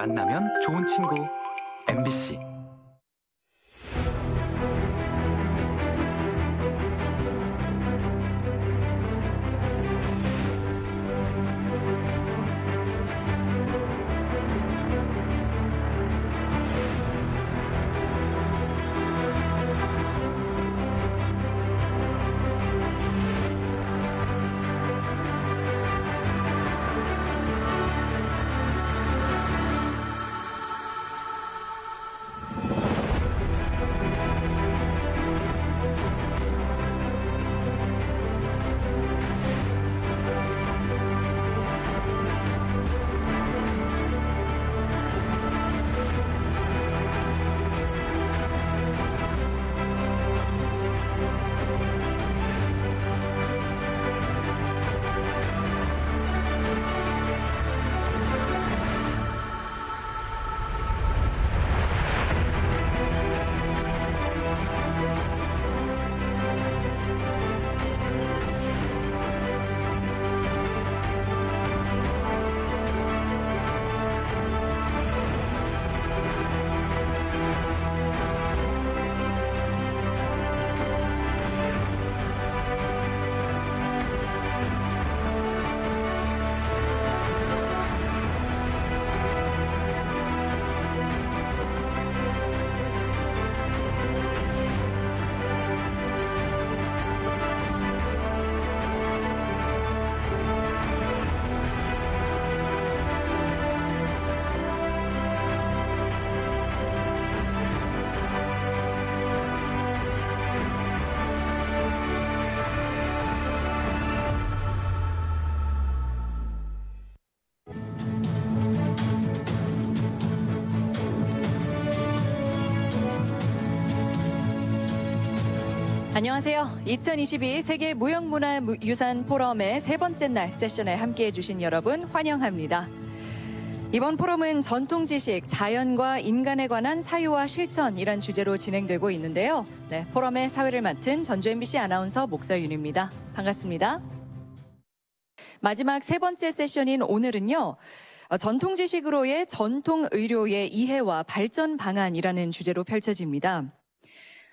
만나면 좋은 친구 MBC. 안녕하세요. 2022 세계 무형문화유산 포럼의 세 번째 날 세션에 함께해 주신 여러분 환영합니다. 이번 포럼은 전통 지식, 자연과 인간에 관한 사유와 실천이란 주제로 진행되고 있는데요. 네, 포럼의 사회를 맡은 전주 MBC 아나운서 목서윤입니다. 반갑습니다. 마지막 세 번째 세션인 오늘은요. 전통 지식으로의 전통 의료의 이해와 발전 방안이라는 주제로 펼쳐집니다.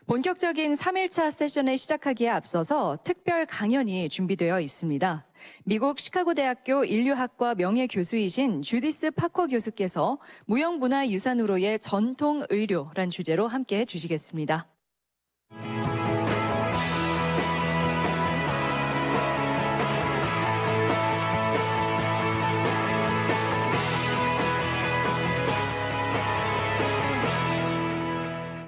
본격적인 3일차 세션을 시작하기에 앞서서 특별 강연이 준비되어 있습니다. 미국 시카고대학교 인류학과 명예교수이신 주디스 파커 교수께서 무형문화유산으로의 전통 의료란 주제로 함께해 주시겠습니다.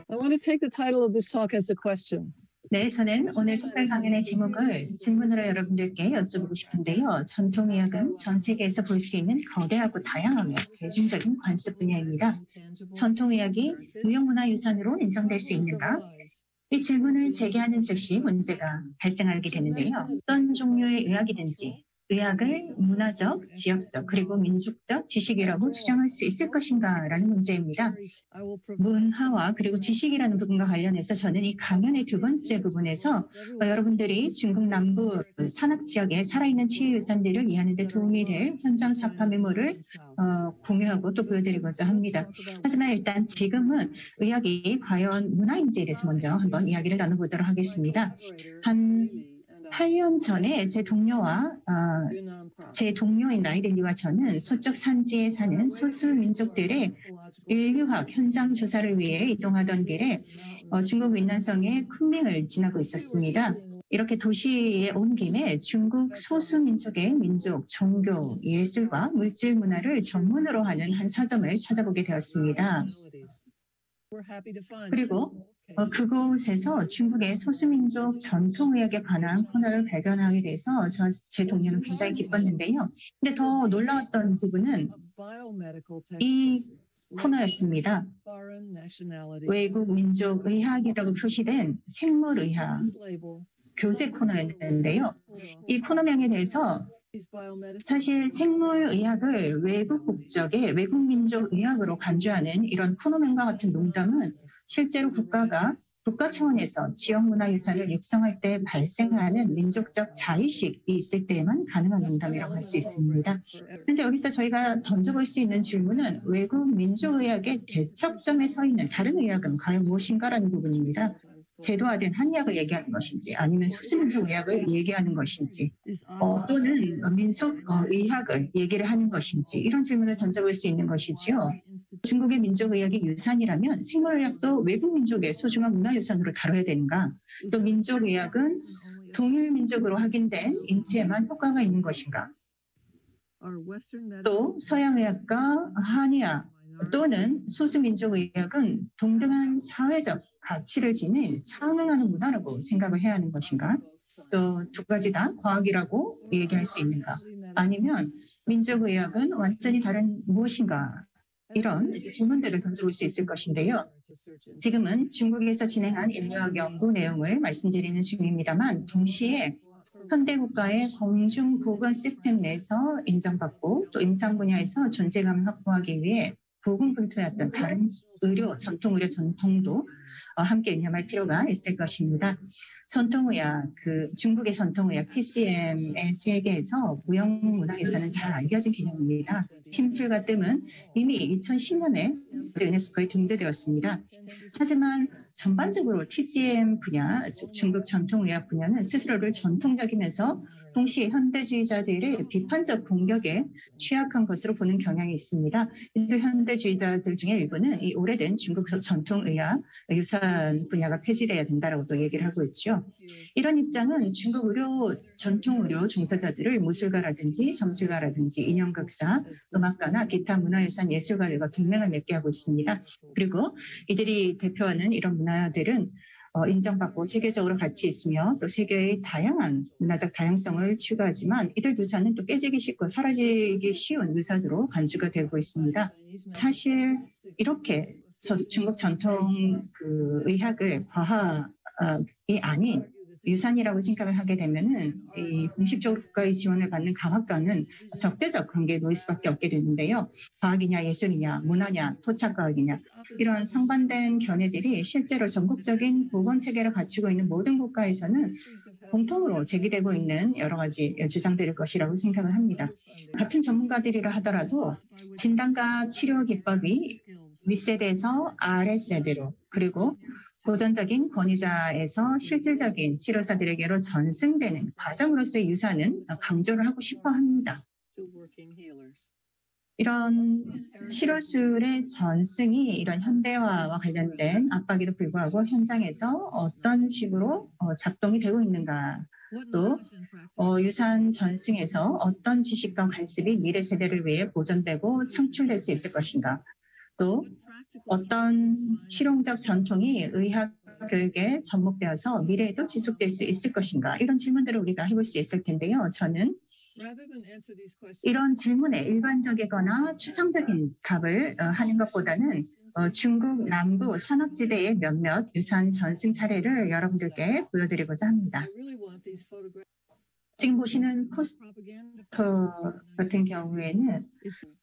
I want to take the title of this talk as a question. 네, 저는 오늘 특별 강연의 제목을 질문으로 여러분들께 여쭤보고 싶은데요. 전통의학은 전 세계에서 볼 수 있는 거대하고 다양하며 대중적인 관습 분야입니다. 전통의학이 무형문화유산으로 인정될 수 있는가? 이 질문을 제기하는 즉시 문제가 발생하게 되는데요. 어떤 종류의 의학이든지 의학을 문화적, 지역적, 그리고 민족적 지식이라고 주장할 수 있을 것인가라는 문제입니다. 문화와 그리고 지식이라는 부분과 관련해서 저는 이 강연의 두 번째 부분에서 여러분들이 중국 남부 산악 지역에 살아있는 치유유산들을 이해하는 데 도움이 될 현장 사파 메모를 공유하고 또 보여드리고자 합니다. 하지만 일단 지금은 의학이 과연 문화인지에 대해서 먼저 한번 이야기를 나눠보도록 하겠습니다. 한 8년 전에 제 동료인 라이델리와 저는 서쪽 산지에 사는 소수 민족들의 인류학 현장 조사를 위해 이동하던 길에 중국 윈난성의 쿤밍을 지나고 있었습니다. 이렇게 도시에 온 김에 중국 소수 민족의 민족, 종교, 예술과 물질 문화를 전문으로 하는 한 서점을 찾아보게 되었습니다. 그리고 그곳에서 중국의 소수민족 전통의학에 관한 코너를 발견하게 돼서 제 동료는 굉장히 기뻤는데요. 근데 더 놀라웠던 부분은 이 코너였습니다. 외국 민족 의학이라고 표시된 생물의학 교재 코너였는데요. 이 코너명에 대해서 사실 생물의학을 외국 국적의 외국 민족 의학으로 간주하는 이런 코너명과 같은 농담은 실제로 국가가 국가 차원에서 지역문화유산을 육성할 때 발생하는 민족적 자의식이 있을 때에만 가능한 농담이라고 할 수 있습니다. 그런데 여기서 저희가 던져볼 수 있는 질문은 외국 민족의학의 대척점에 서 있는 다른 의학은 과연 무엇인가라는 부분입니다. 제도화된 한의학을 얘기하는 것인지 아니면 소수민족 의학을 얘기하는 것인지 또는 민속 의학을 얘기를 하는 것인지 이런 질문을 던져볼 수 있는 것이지요. 중국의 민족의학이 유산이라면 생물의학도 외국 민족의 소중한 문화유산으로 다뤄야 되는가? 또 민족의학은 동일 민족으로 확인된 인체에만 효과가 있는 것인가? 또 서양의학과 한의학 또는 소수민족의학은 동등한 사회적 가치를 지닌 상응하는 문화라고 생각을 해야 하는 것인가? 또 두 가지 다 과학이라고 얘기할 수 있는가? 아니면 민족의학은 완전히 다른 무엇인가? 이런 질문들을 던져볼 수 있을 것인데요. 지금은 중국에서 진행한 인류학 연구 내용을 말씀드리는 중입니다만 동시에 현대국가의 공중보건 시스템 내에서 인정받고 또 임상 분야에서 존재감을 확보하기 위해 고군분투했던 다른 의료, 전통 의료 전통도 함께 유념할 필요가 있을 것입니다. 전통의학, 중국의 전통의학 TCM의 세계에서 무형문화유산은 잘 알려진 개념입니다. 침술과 뜸은 이미 2010년에 유네스코에 등재되었습니다. 하지만 전반적으로 TCM 분야, 즉 중국 전통의학 분야는 스스로를 전통적이면서 동시에 현대주의자들의 비판적 공격에 취약한 것으로 보는 경향이 있습니다. 이들 현대주의자들 중에 일부는 이 오래된 중국 전통의학 유산 분야가 폐지돼야 된다라고도 얘기를 하고 있죠. 이런 입장은 중국 전통 의료 종사자들을 무술가라든지 점술가라든지 인형극사, 음악가나 기타 문화유산 예술가들과 동맹을 맺게 하고 있습니다. 그리고 이들이 대표하는 이런 문화들은 인정받고 세계적으로 가치 있으며 또 세계의 다양한 문화적 다양성을 추구하지만 이들 유산은 또 깨지기 쉽고 사라지기 쉬운 유산으로 간주가 되고 있습니다. 사실 이렇게 중국 전통 의학을 과학이 아닌 유산이라고 생각을 하게 되면은 이 공식적으로 국가의 지원을 받는 과학과는 적대적 관계에 놓일 수밖에 없게 되는데요. 과학이냐 예술이냐 문화냐 토착과학이냐 이런 상반된 견해들이 실제로 전국적인 보건 체계를 갖추고 있는 모든 국가에서는 공통으로 제기되고 있는 여러 가지 주장들일 것이라고 생각을 합니다. 같은 전문가들이라 하더라도 진단과 치료 기법이 윗세대에서 아랫세대로 그리고 고전적인 권위자에서 실질적인 치료사들에게로 전승되는 과정으로서의 유산은 강조를 하고 싶어 합니다. 이런 치료술의 전승이 이런 현대화와 관련된 압박에도 불구하고 현장에서 어떤 식으로 작동이 되고 있는가 또 유산 전승에서 어떤 지식과 관습이 미래 세대를 위해 보존되고 창출될 수 있을 것인가 또 어떤 실용적 전통이 의학 교육에 접목되어서 미래에도 지속될 수 있을 것인가 이런 질문들을 우리가 해볼 수 있을 텐데요. 저는 이런 질문에 일반적이거나 추상적인 답을 하는 것보다는 중국 남부 산업지대의 몇몇 유산 전승 사례를 여러분들께 보여드리고자 합니다. 지금 보시는 포스터 같은 경우에는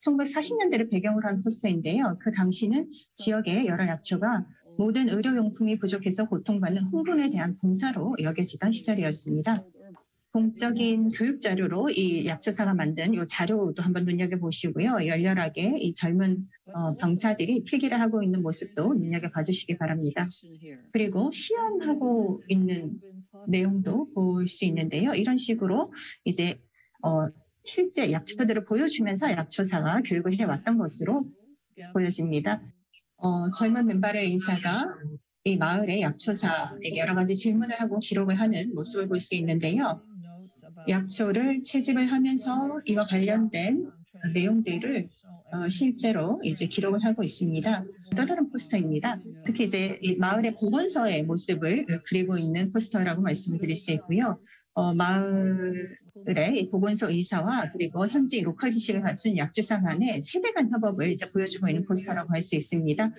1940년대를 배경으로 한 포스터인데요. 그 당시는 지역의 여러 약초가 모든 의료용품이 부족해서 고통받는 흥분에 대한 봉사로 여겨지던 시절이었습니다. 공적인 교육 자료로 이 약초사가 만든 이 자료도 한번 눈여겨보시고요. 열렬하게 이 젊은 병사들이 필기를 하고 있는 모습도 눈여겨봐 주시기 바랍니다. 그리고 시연하고 있는 내용도 볼 수 있는데요. 이런 식으로 이제 실제 약초들을 보여주면서 약초사가 교육을 해왔던 것으로 보여집니다. 젊은 맨발의 의사가 이 마을의 약초사에게 여러 가지 질문을 하고 기록을 하는 모습을 볼 수 있는데요. 약초를 채집을 하면서 이와 관련된 내용들을 실제로 이제 기록을 하고 있습니다. 또 다른 포스터입니다. 특히 이제 이 마을의 보건소의 모습을 그리고 있는 포스터라고 말씀을 드릴 수 있고요. 마을의 보건소 의사와 그리고 현지 로컬 지식을 갖춘 약주사 간의 세대 간 협업을 이제 보여주고 있는 포스터라고 할 수 있습니다.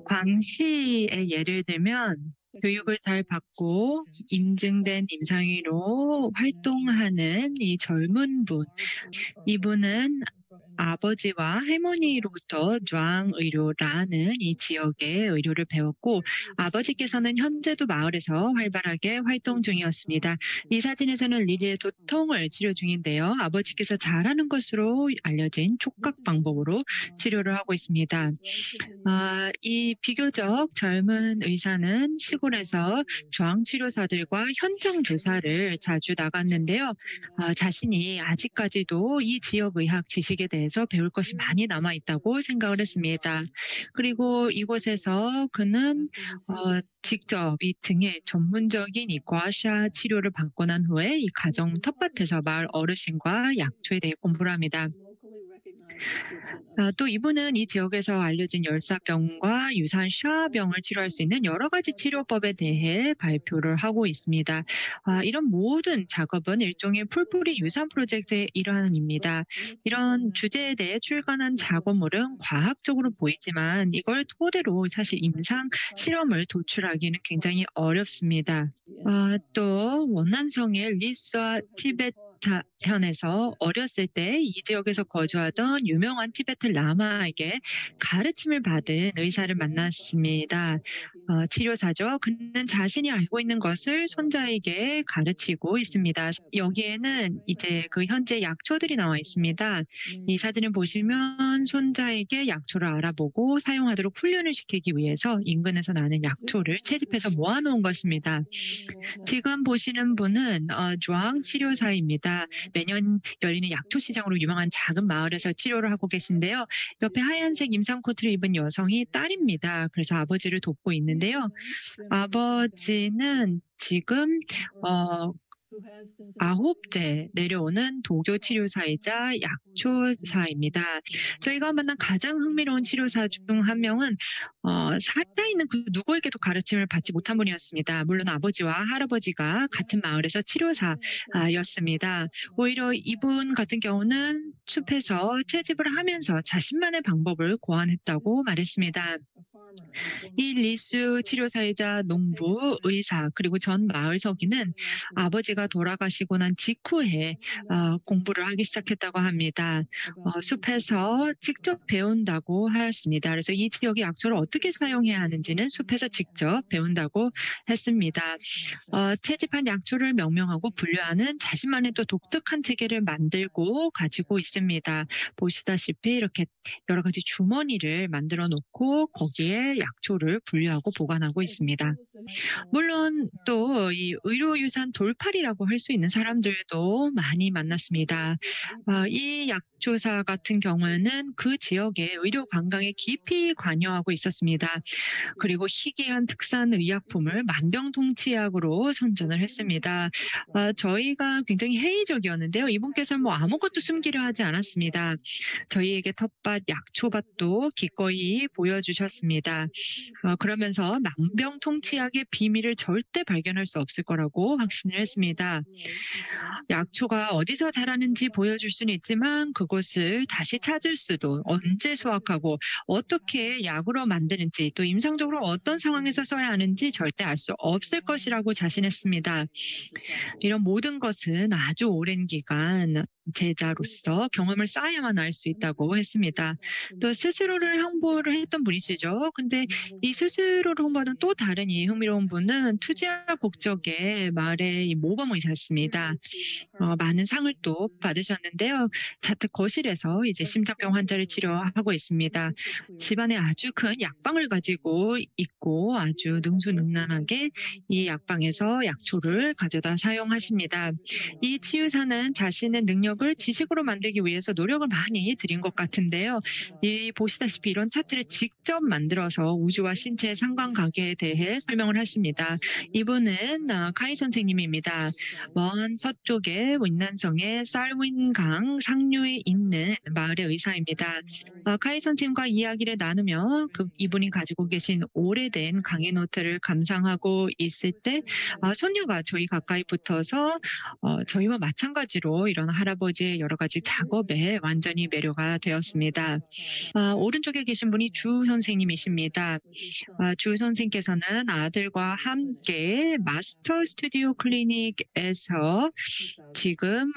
광시의 예를 들면 교육을 잘 받고 인증된 임상의로 활동하는 이 젊은 분, 이분은 아버지와 할머니로부터 주앙 의료라는 이 지역의 의료를 배웠고 아버지께서는 현재도 마을에서 활발하게 활동 중이었습니다. 이 사진에서는 리리의 두통을 치료 중인데요. 아버지께서 잘하는 것으로 알려진 촉각 방법으로 치료를 하고 있습니다. 이 비교적 젊은 의사는 시골에서 중앙치료사들과 현장 조사를 자주 나갔는데요. 자신이 아직까지도 이 지역 의학 지식에 대해서 배울 것이 많이 남아있다고 생각을 했습니다. 그리고 이곳에서 그는 직접 이 등의 전문적인 이 과샤 치료를 받고 난 후에 이 가정 텃밭에서 마을 어르신과 약초에 대해 공부를 합니다. 또 이분은 이 지역에서 알려진 열사병과 유산 샤병을 치료할 수 있는 여러 가지 치료법에 대해 발표를 하고 있습니다. 이런 모든 작업은 일종의 풀뿌리 유산 프로젝트의 일환입니다. 이런 주제에 대해 출간한 작업물은 과학적으로 보이지만 이걸 토대로 사실 임상 실험을 도출하기는 굉장히 어렵습니다. 또 원난성의 리스와 티베트 현에서 어렸을 때 이 지역에서 거주하던 유명한 티베트 라마에게 가르침을 받은 의사를 만났습니다. 치료사죠. 그는 자신이 알고 있는 것을 손자에게 가르치고 있습니다. 여기에는 이제 그 현재 약초들이 나와 있습니다. 이 사진을 보시면 손자에게 약초를 알아보고 사용하도록 훈련을 시키기 위해서 인근에서 나는 약초를 채집해서 모아놓은 것입니다. 지금 보시는 분은 주앙 치료사입니다. 매년 열리는 약초 시장으로 유명한 작은 마을에서 치료를 하고 계신데요. 옆에 하얀색 임상 코트를 입은 여성이 딸입니다. 그래서 아버지를 돕고 있는데요. 아버지는 지금 9대 내려오는 도교 치료사이자 약초사입니다. 저희가 만난 가장 흥미로운 치료사 중 한 명은 살아있는 그 누구에게도 가르침을 받지 못한 분이었습니다. 물론 아버지와 할아버지가 같은 마을에서 치료사였습니다. 오히려 이분 같은 경우는 숲에서 채집을 하면서 자신만의 방법을 고안했다고 말했습니다. 이 리수 치료사이자 농부, 의사, 그리고 전 마을 서기는 아버지가 돌아가시고 난 직후에 공부를 하기 시작했다고 합니다. 숲에서 직접 배운다고 하였습니다. 그래서 이 지역의 약초를 어떻게 사용해야 하는지는 숲에서 직접 배운다고 했습니다. 채집한 약초를 명명하고 분류하는 자신만의 또 독특한 체계를 만들고 가지고 있습니다. 보시다시피 이렇게 여러 가지 주머니를 만들어 놓고 거기에 약초를 분류하고 보관하고 있습니다. 물론 또 이 의료유산 돌팔이라고 할 수 있는 사람들도 많이 만났습니다. 이 약초사 같은 경우는 그 지역의 의료 관광에 깊이 관여하고 있었습니다. 그리고 희귀한 특산 의약품을 만병통치약으로 선전을 했습니다. 저희가 굉장히 회의적이었는데요. 이분께서는 아무것도 숨기려 하지 않았습니다. 저희에게 텃밭, 약초밭도 기꺼이 보여주셨습니다. 그러면서 만병통치약의 비밀을 절대 발견할 수 없을 거라고 확신을 했습니다. 약초가 어디서 자라는지 보여줄 수는 있지만 그곳을 다시 찾을 수도, 언제 수확하고 어떻게 약으로 만드는지 또 임상적으로 어떤 상황에서 써야 하는지 절대 알 수 없을 것이라고 자신했습니다. 이런 모든 것은 아주 오랜 기간 제자로서 경험을 쌓아야만 알 수 있다고 했습니다. 또 스스로를 홍보를 했던 분이시죠. 근데 이 스스로를 홍보하는 또 다른 이 흥미로운 분은 투지와 국적의 마을의 모범의사였습니다. 많은 상을 또 받으셨는데요. 자택 거실에서 이제 심장병 환자를 치료하고 있습니다. 집안에 아주 큰 약방을 가지고 있고 아주 능수능란하게 이 약방에서 약초를 가져다 사용하십니다. 이 치유사는 자신의 능력을 지식으로 만들기 위해서 노력을 많이 들인 것 같은데요. 이 보시다시피 이런 차트를 직접 만들어서 우주와 신체의 상관관계에 대해 설명을 하십니다. 이분은 카이 선생님입니다. 먼 서쪽의 윈난성의 쌀윈강 상류에 있는 마을의 의사입니다. 카이 선생님과 이야기를 나누며 이분이 가지고 계신 오래된 강의 노트를 감상하고 있을 때 손녀가 저희 가까이 붙어서 저희와 마찬가지로 이런 할아버지의 여러 가지 작업에 완전히 매료가 되었습니다. 오른쪽에 계신 분이 주 선생님이십니다. 주 선생님께서는 아들과 함께 마스터 스튜디오 클리닉에서 지금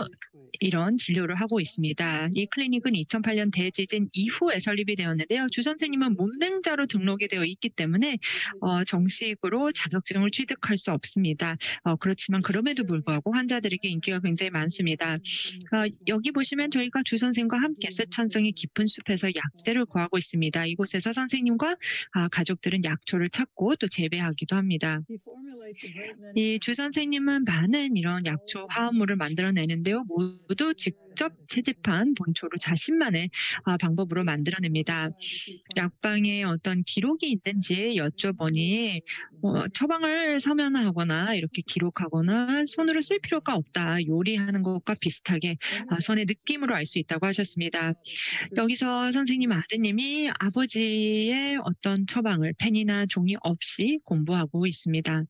이런 진료를 하고 있습니다. 이 클리닉은 2008년 대지진 이후에 설립이 되었는데요. 주 선생님은 문맹자로 등록이 되어 있기 때문에 정식으로 자격증을 취득할 수 없습니다. 그렇지만 그럼에도 불구하고 환자들에게 인기가 굉장히 많습니다. 여기 보시면 저희가 주 선생님과 함께 세천성이 깊은 숲에서 약재를 구하고 있습니다. 이곳에서 선생님과 가족들은 약초를 찾고 또 재배하기도 합니다. 이 주 선생님은 많은 이런 약초 화합물을 만들어내는데요. 모두 직접 채집한 본초로 자신만의 방법으로 만들어냅니다. 약방에 어떤 기록이 있는지 여쭤보니 처방을 서면하거나 이렇게 기록하거나 손으로 쓸 필요가 없다. 요리하는 것과 비슷하게 손의 느낌으로 알 수 있다고 하셨습니다. 여기서 선생님 아드님이 아버지의 어떤 처방을 펜이나 종이 없이 공부하고 있습니다.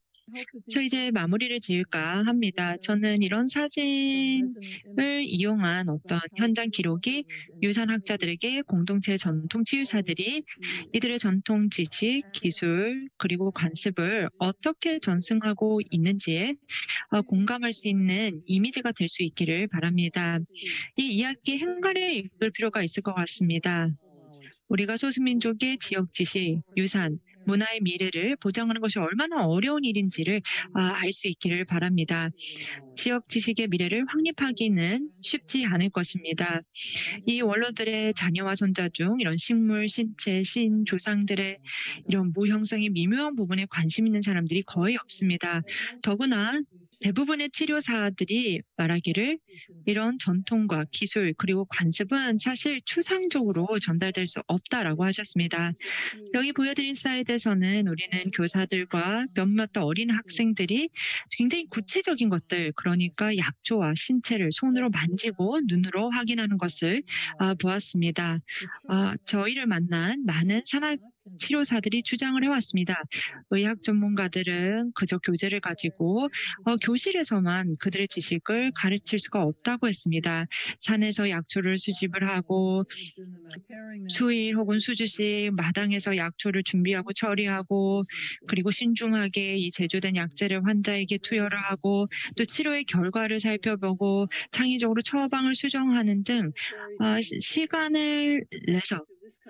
저 이제 마무리를 지을까 합니다. 저는 이런 사진을 이용한 어떤 현장 기록이 유산학자들에게 공동체 전통 치유사들이 이들의 전통 지식, 기술, 그리고 관습을 어떻게 전승하고 있는지에 공감할 수 있는 이미지가 될 수 있기를 바랍니다. 이 이야기 행간에 읽을 필요가 있을 것 같습니다. 우리가 소수민족의 지역 지식, 유산, 문화의 미래를 보장하는 것이 얼마나 어려운 일인지를 알 수 있기를 바랍니다. 지역 지식의 미래를 확립하기는 쉽지 않을 것입니다. 이 원로들의 자녀와 손자 중 이런 식물, 신체, 신, 조상들의 이런 무형성의 미묘한 부분에 관심 있는 사람들이 거의 없습니다. 더구나 대부분의 치료사들이 말하기를 이런 전통과 기술 그리고 관습은 사실 추상적으로 전달될 수 없다라고 하셨습니다. 여기 보여드린 슬라이드에서는 우리는 교사들과 몇몇 어린 학생들이 굉장히 구체적인 것들, 그러니까 약초와 신체를 손으로 만지고 눈으로 확인하는 것을 보았습니다. 저희를 만난 많은 산학 치료사들이 주장을 해왔습니다. 의학 전문가들은 그저 교재를 가지고 교실에서만 그들의 지식을 가르칠 수가 없다고 했습니다. 산에서 약초를 수집을 하고 수일 혹은 수주씩 마당에서 약초를 준비하고 처리하고 그리고 신중하게 이 제조된 약재를 환자에게 투여를 하고 또 치료의 결과를 살펴보고 창의적으로 처방을 수정하는 등 시간을 내서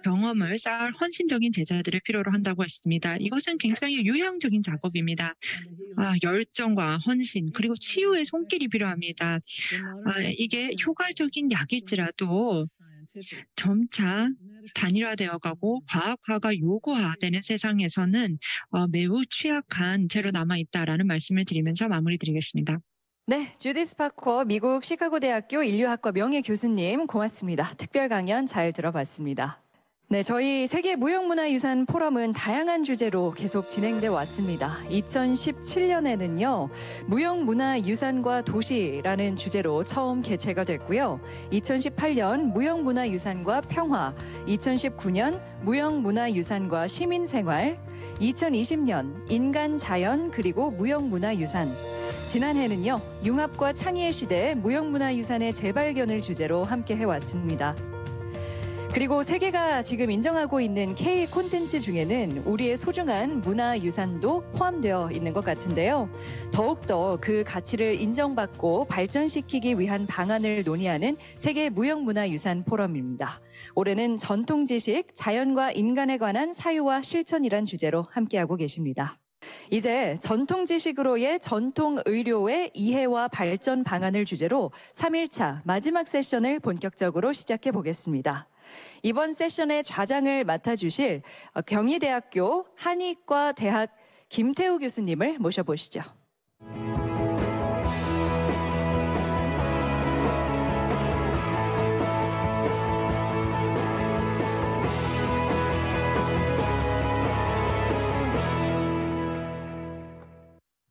경험을 쌓을 헌신적인 제자들을 필요로 한다고 했습니다. 이것은 굉장히 유형적인 작업입니다. 열정과 헌신 그리고 치유의 손길이 필요합니다. 이게 효과적인 약일지라도 점차 단일화되어가고 과학화가 요구화되는 세상에서는 매우 취약한 채로 남아있다라는 말씀을 드리면서 마무리드리겠습니다. 네, 주디스 파커 미국 시카고 대학교 인류학과 명예 교수님 고맙습니다. 특별 강연 잘 들어봤습니다. 네, 저희 세계 무형문화유산 포럼은 다양한 주제로 계속 진행돼 왔습니다. 2017년에는요, 무형문화유산과 도시라는 주제로 처음 개최가 됐고요. 2018년 무형문화유산과 평화, 2019년 무형문화유산과 시민생활, 2020년 인간, 자연, 그리고 무형문화유산, 지난해는요, 융합과 창의의 시대 무형문화유산의 재발견을 주제로 함께 해왔습니다. 그리고 세계가 지금 인정하고 있는 K 콘텐츠 중에는 우리의 소중한 문화유산도 포함되어 있는 것 같은데요. 더욱더 그 가치를 인정받고 발전시키기 위한 방안을 논의하는 세계 무형문화유산 포럼입니다. 올해는 전통지식, 자연과 인간에 관한 사유와 실천이란 주제로 함께하고 계십니다. 이제 전통지식으로의 전통의료의 이해와 발전 방안을 주제로 3일차 마지막 세션을 본격적으로 시작해 보겠습니다. 이번 세션의 좌장을 맡아주실 경희대학교 한의과 대학 김태우 교수님을 모셔보시죠.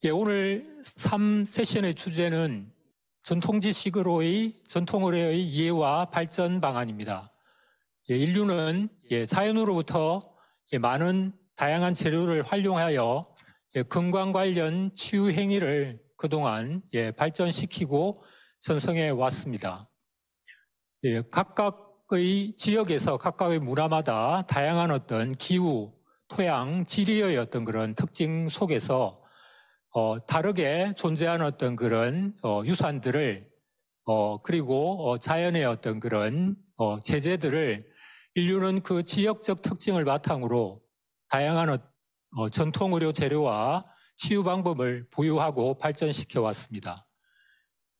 예, 오늘 3세션의 주제는 전통의료의 이해와 발전 방안입니다. 예, 인류는 자연으로부터 많은 다양한 재료를 활용하여 건강 관련 치유 행위를 그동안 발전시키고 전승해 왔습니다. 각각의 지역에서 각각의 문화마다 다양한 어떤 기후, 토양, 지리의 어떤 그런 특징 속에서 다르게 존재하는 어떤 그런 유산들을 그리고 자연의 어떤 그런 제재들을 인류는 그 지역적 특징을 바탕으로 다양한 전통 의료 재료와 치유 방법을 보유하고 발전시켜 왔습니다.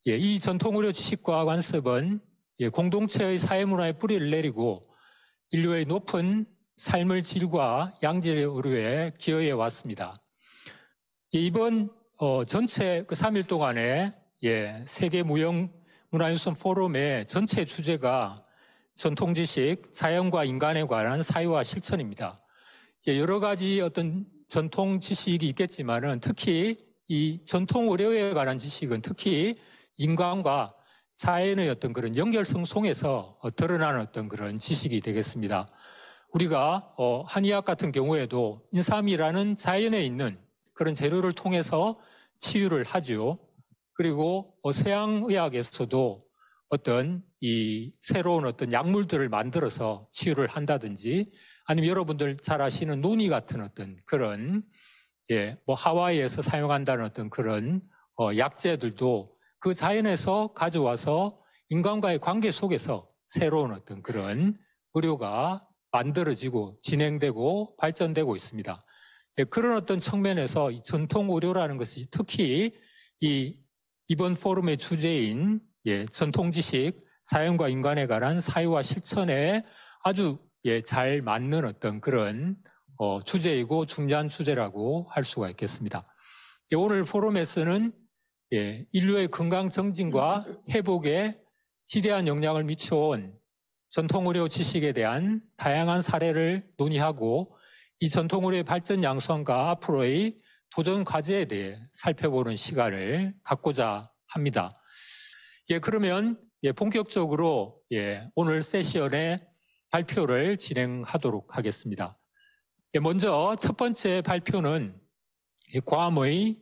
예, 이 전통 의료 지식과 관습은 공동체의 사회문화에 뿌리를 내리고 인류의 높은 삶의 질과 양질의 의료에 기여해 왔습니다. 이번 전체 그 3일 동안에 세계 무형문화유산 포럼의 전체 주제가 전통 지식, 자연과 인간에 관한 사유와 실천입니다. 여러 가지 어떤 전통 지식이 있겠지만은 특히 이 전통 의료에 관한 지식은 특히 인간과 자연의 어떤 그런 연결성 속에서 드러나는 어떤 그런 지식이 되겠습니다. 우리가 한의학 같은 경우에도 인삼이라는 자연에 있는 그런 재료를 통해서 치유를 하죠. 그리고 서양의학에서도 어떤 이 새로운 어떤 약물들을 만들어서 치유를 한다든지 아니면 여러분들 잘 아시는 노니 같은 어떤 그런 하와이에서 사용한다는 어떤 그런 약재들도 그 자연에서 가져와서 인간과의 관계 속에서 새로운 어떤 그런 의료가 만들어지고 진행되고 발전되고 있습니다. 그런 어떤 측면에서 이 전통 의료라는 것이 특히 이번 포럼의 주제인 전통 지식, 자연과 인간에 관한 사유와 실천에 아주 잘 맞는 어떤 그런 주제이고 중요한 주제라고 할 수가 있겠습니다. 오늘 포럼에서는 인류의 건강 정진과 회복에 지대한 영향을 미쳐온 전통의료 지식에 대한 다양한 사례를 논의하고 이 전통의료의 발전 양상과 앞으로의 도전 과제에 대해 살펴보는 시간을 갖고자 합니다. 그러면 본격적으로 오늘 세션의 발표를 진행하도록 하겠습니다. 먼저 첫 번째 발표는 괌의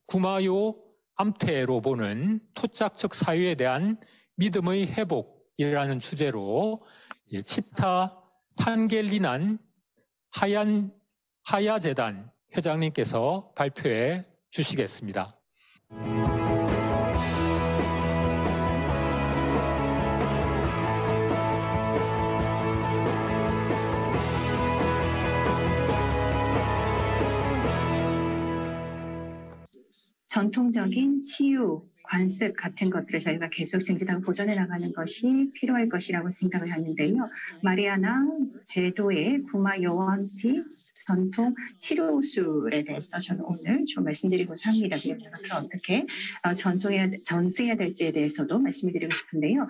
구마요 암태로 보는 토착적 사유에 대한 믿음의 회복이라는 주제로 치타 판겔리난 하야재단 회장님께서 발표해 주시겠습니다. 전통적인 치유, 관습 같은 것들을 저희가 계속 증진하고 보존해 나가는 것이 필요할 것이라고 생각을 하는데요. 마리아나 제도의 구마요원티 전통 치료술에 대해서 저는 오늘 좀 말씀드리고자 합니다. 그리고 앞으로 어떻게 전수해야 될지에 대해서도 말씀을 드리고 싶은데요.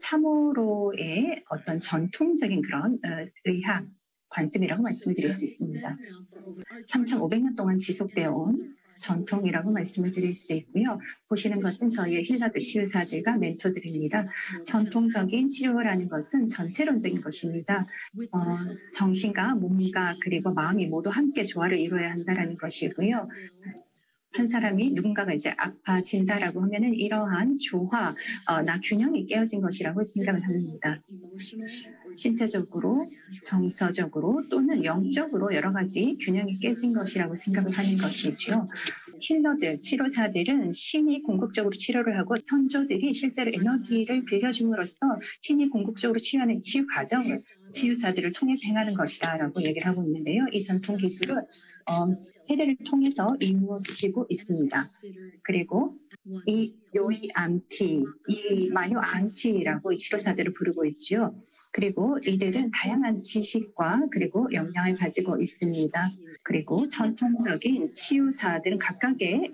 참으로의 어떤 전통적인 그런 의학, 관습이라고 말씀을 드릴 수 있습니다. 3,500년 동안 지속되어 온 전통이라고 말씀을 드릴 수 있고요. 보시는 것은 저희의 힐러들, 치유사들과 멘토들입니다. 전통적인 치료라는 것은 전체론적인 것입니다. 정신과 몸과 그리고 마음이 모두 함께 조화를 이루어야 한다는 것이고요. 한 사람이 누군가가 이제 아파진다라고 하면은 이러한 조화, 균형이 깨어진 것이라고 생각을 합니다. 신체적으로, 정서적으로 또는 영적으로 여러 가지 균형이 깨진 것이라고 생각을 하는 것이죠. 힐러들, 치료사들은 신이 궁극적으로 치료를 하고 선조들이 실제로 에너지를 빌려줌으로써 신이 궁극적으로 치유하는 치유 과정을 치유사들을 통해서 행하는 것이다라고 얘기를 하고 있는데요. 이 전통 기술은 세대를 통해서 이루어지고 있습니다. 그리고 이 요이 암티, 이 마요 암티라고 이 치료사들을 부르고 있지요. 그리고 이들은 다양한 지식과 그리고 역량을 가지고 있습니다. 그리고 전통적인 치유사들은 각각의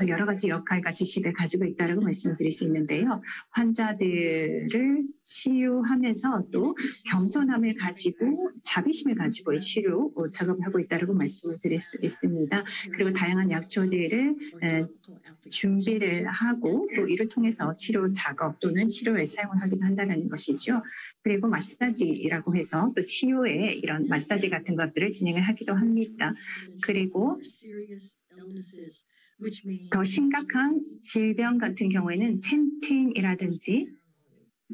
여러 가지 역할과 지식을 가지고 있다고 말씀드릴 수 있는데요. 환자들을 치유하면서 또 겸손함을 가지고 자비심을 가지고 치료 작업을 하고 있다고 말씀을 드릴 수 있습니다. 그리고 다양한 약초들을 준비를 하고 또 이를 통해서 치료 작업 또는 치료에 사용을 하기도 한다는 것이죠. 그리고 마사지라고 해서 또 치유에 이런 마사지 같은 것들을 진행을 하기도 합니다. 그리고 더 심각한 질병 같은 경우에는 챈틴이라든지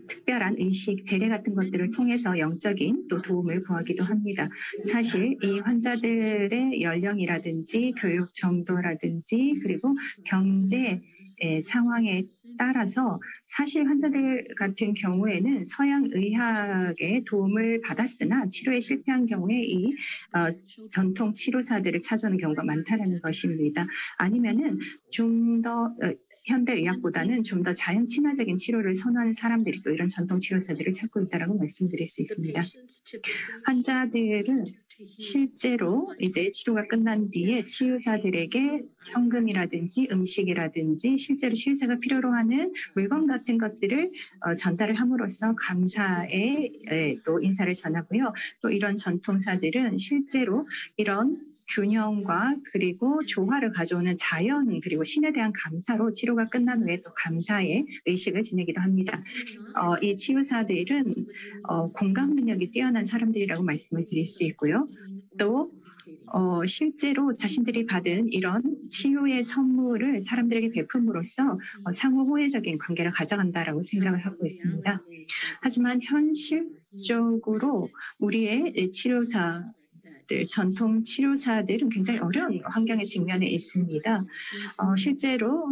특별한 의식, 제례 같은 것들을 통해서 영적인 또 도움을 구하기도 합니다. 사실 이 환자들의 연령이라든지 교육 정도라든지 그리고 경제 상황에 따라서 사실 환자들 같은 경우에는 서양 의학의 도움을 받았으나 치료에 실패한 경우에 이 전통 치료사들을 찾아오는 경우가 많다는 것입니다. 아니면은 좀 더 현대 의학보다는 좀 더 자연 친화적인 치료를 선호하는 사람들이 또 이런 전통 치료사들을 찾고 있다라고 말씀드릴 수 있습니다. 환자들은 실제로 이제 치료가 끝난 뒤에 치유사들에게 현금이라든지 음식이라든지 실제로 치료사가 필요로 하는 물건 같은 것들을 전달을 함으로써 감사의 또 인사를 전하고요. 또 이런 전통사들은 실제로 이런 균형과 그리고 조화를 가져오는 자연 그리고 신에 대한 감사로 치료가 끝난 후에 또 감사의 의식을 지내기도 합니다. 이 치유사들은 공감 능력이 뛰어난 사람들이라고 말씀을 드릴 수 있고요. 또 실제로 자신들이 받은 이런 치유의 선물을 사람들에게 베품으로써 상호 호혜적인 관계를 가져간다라고 생각을 하고 있습니다. 하지만 현실적으로 우리의 치료사 전통 치료사들은 굉장히 어려운 환경에 직면해 있습니다. 실제로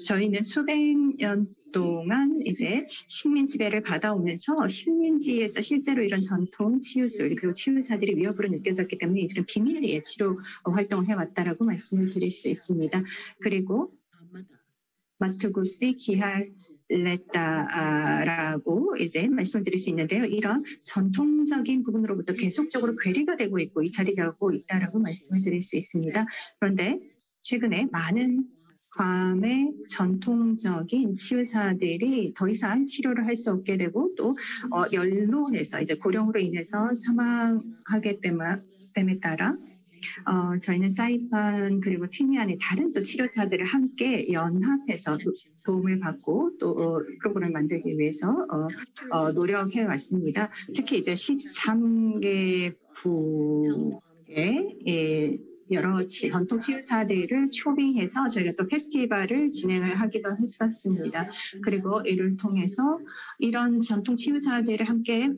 저희는 수백 년 동안 이제 식민 지배를 받아오면서 식민지에서 실제로 이런 전통 치유술 그리고 치유사들이 위협으로 느껴졌기 때문에 이들은 비밀리에 치료 활동을 해왔다라고 말씀을 드릴 수 있습니다. 그리고 마트구시 기할레타라고 이제 말씀드릴 수 있는데요. 이런 전통적인 부분으로부터 계속적으로 괴리가 되고 있고 이탈되고 있다라고 말씀을 드릴 수 있습니다. 그런데 최근에 많은 괌의 전통적인 치유사들이 더 이상 치료를 할 수 없게 되고 또 연로해서 이제 고령으로 인해서 사망하게 됨에 따라 저희는 사이판 그리고 티니안의 다른 또 치료사들을 함께 연합해서 도움을 받고 또 프로그램을 만들기 위해서 노력해 왔습니다. 특히 이제 13개국의 여러 전통 치유사들을 초빙해서 저희가 또 페스티벌을 진행을 하기도 했었습니다. 그리고 이를 통해서 이런 전통 치유사들을 함께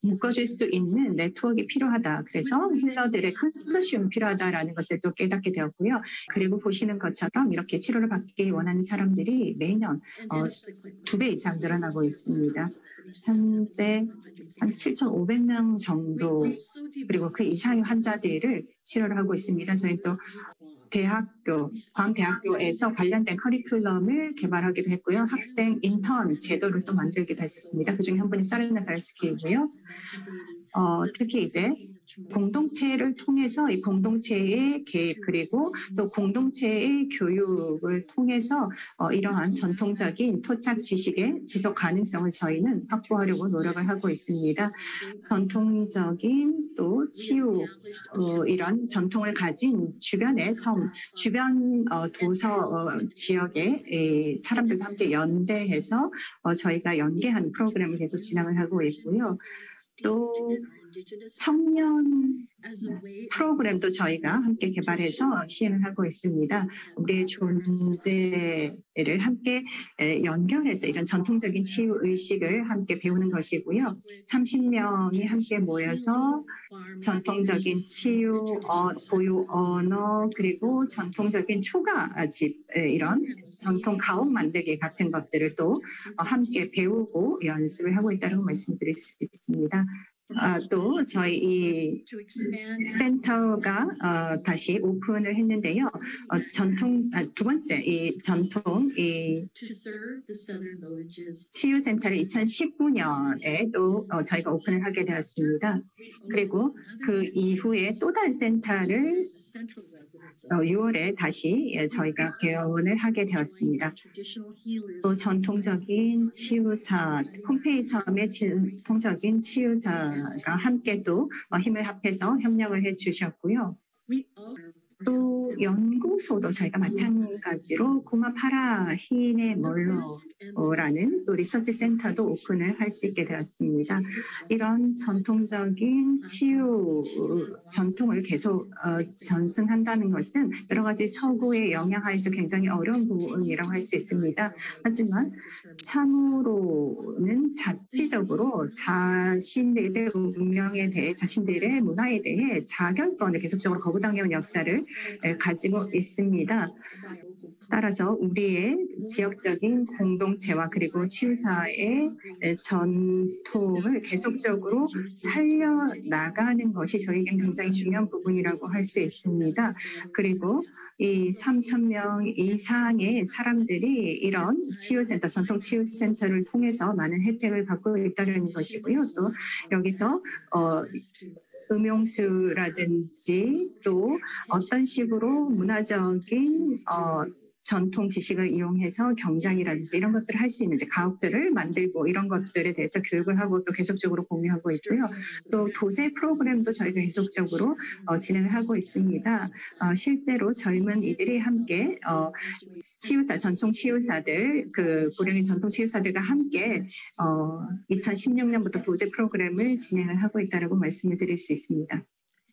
묶어줄 수 있는 네트워크가 필요하다. 그래서 힐러들의 컨소시엄이 필요하다라는 것을 또 깨닫게 되었고요. 그리고 보시는 것처럼 이렇게 치료를 받기 원하는 사람들이 매년 2배 이상 늘어나고 있습니다. 현재 한 7,500명 정도 그리고 그 이상의 환자들을 치료를 하고 있습니다. 저희 또 괌 대학교에서 관련된 커리큘럼을 개발하기도 했고요. 학생 인턴 제도를 또 만들기도 했었습니다. 그중에 한 분이 사르나 베르스키이고요. 특히 이제 공동체를 통해서 이 공동체의 개입 그리고 또 공동체의 교육을 통해서 이러한 전통적인 토착 지식의 지속 가능성을 저희는 확보하려고 노력을 하고 있습니다. 전통적인 또 치유 이런 전통을 가진 주변의 섬, 주변 도서 지역의 사람들과 함께 연대해서 저희가 연계한 프로그램을 계속 진행을 하고 있고요. 또 청년 프로그램도 저희가 함께 개발해서 시행을 하고 있습니다. 우리의 존재를 함께 연결해서 이런 전통적인 치유 의식을 함께 배우는 것이고요. 30명이 함께 모여서 전통적인 치유, 보유 언어, 그리고 전통적인 초가집, 이런 전통 가옥 만들기 같은 것들을 또 함께 배우고 연습을 하고 있다고 말씀드릴 수 있습니다. 또 저희 이 센터가 다시 오픈을 했는데요. 두 번째 이 전통 이 치유센터를 2019년에 또 저희가 오픈을 하게 되었습니다. 그리고 그 이후에 또 다른 센터를 6월에 다시 저희가 개원을 하게 되었습니다. 또 전통적인 치유사, 폼페이 섬의 전통적인 치유사가 함께 또 힘을 합해서 협력을 해주셨고요. 또 연구소도 저희가 마찬가지로 구마파라 히네 몰로라는 또 리서치 센터도 오픈을 할 수 있게 되었습니다. 이런 전통적인 치유 전통을 계속 전승한다는 것은 여러 가지 서구의 영향하에서 굉장히 어려운 부분이라고 할 수 있습니다. 하지만 참으로는 자체적으로 자신들의 운명에 대해 자신들의 문화에 대해 자결권을 계속적으로 거부당해온 역사를 가지고 있습니다. 따라서 우리의 지역적인 공동체와 그리고 치유사의 전통을 계속적으로 살려나가는 것이 저에겐 굉장히 중요한 부분이라고 할 수 있습니다. 그리고 이 3,000명 이상의 사람들이 이런 치유센터, 전통치유센터를 통해서 많은 혜택을 받고 있다는 것이고요. 또 여기서 음용수라든지 또 어떤 식으로 문화적인 전통 지식을 이용해서 경장이라든지 이런 것들을 할 수 있는지 가옥들을 만들고 이런 것들에 대해서 교육을 하고 또 계속적으로 공유하고 있고요. 또 도제 프로그램도 저희가 계속적으로 진행을 하고 있습니다. 실제로 젊은이들이 함께 치유사, 전통 치유사들, 그 고령의 전통 치유사들과 함께 2016년부터 도제 프로그램을 진행을 하고 있다고 말씀을 드릴 수 있습니다.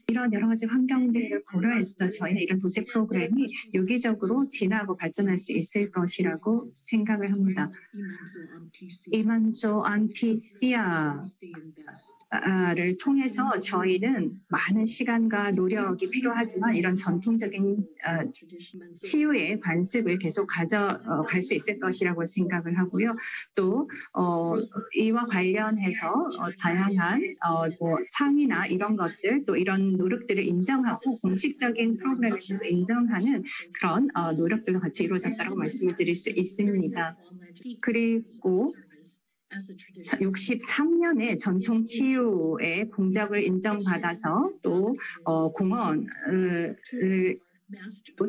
이런 여러 가지 환경들을 고려해서 저희는 이런 도제 프로그램이 유기적으로 진화하고 발전할 수 있을 것이라고 생각을 합니다. 이만조 안티시아를 통해서 저희는 많은 시간과 노력이 필요하지만 이런 전통적인 치유의 관습을 계속 가져갈 수 있을 것이라고 생각을 하고요. 또 이와 관련해서 다양한 뭐 상이나 이런 것들 또 이런 노력들을 인정하고 공식적인 프로그램에서 인정하는 그런 노력들도 같이 이루어졌다고 말씀을 드릴 수 있습니다. 그리고 63년에 전통 치유의 공적을 인정받아서 또 공헌을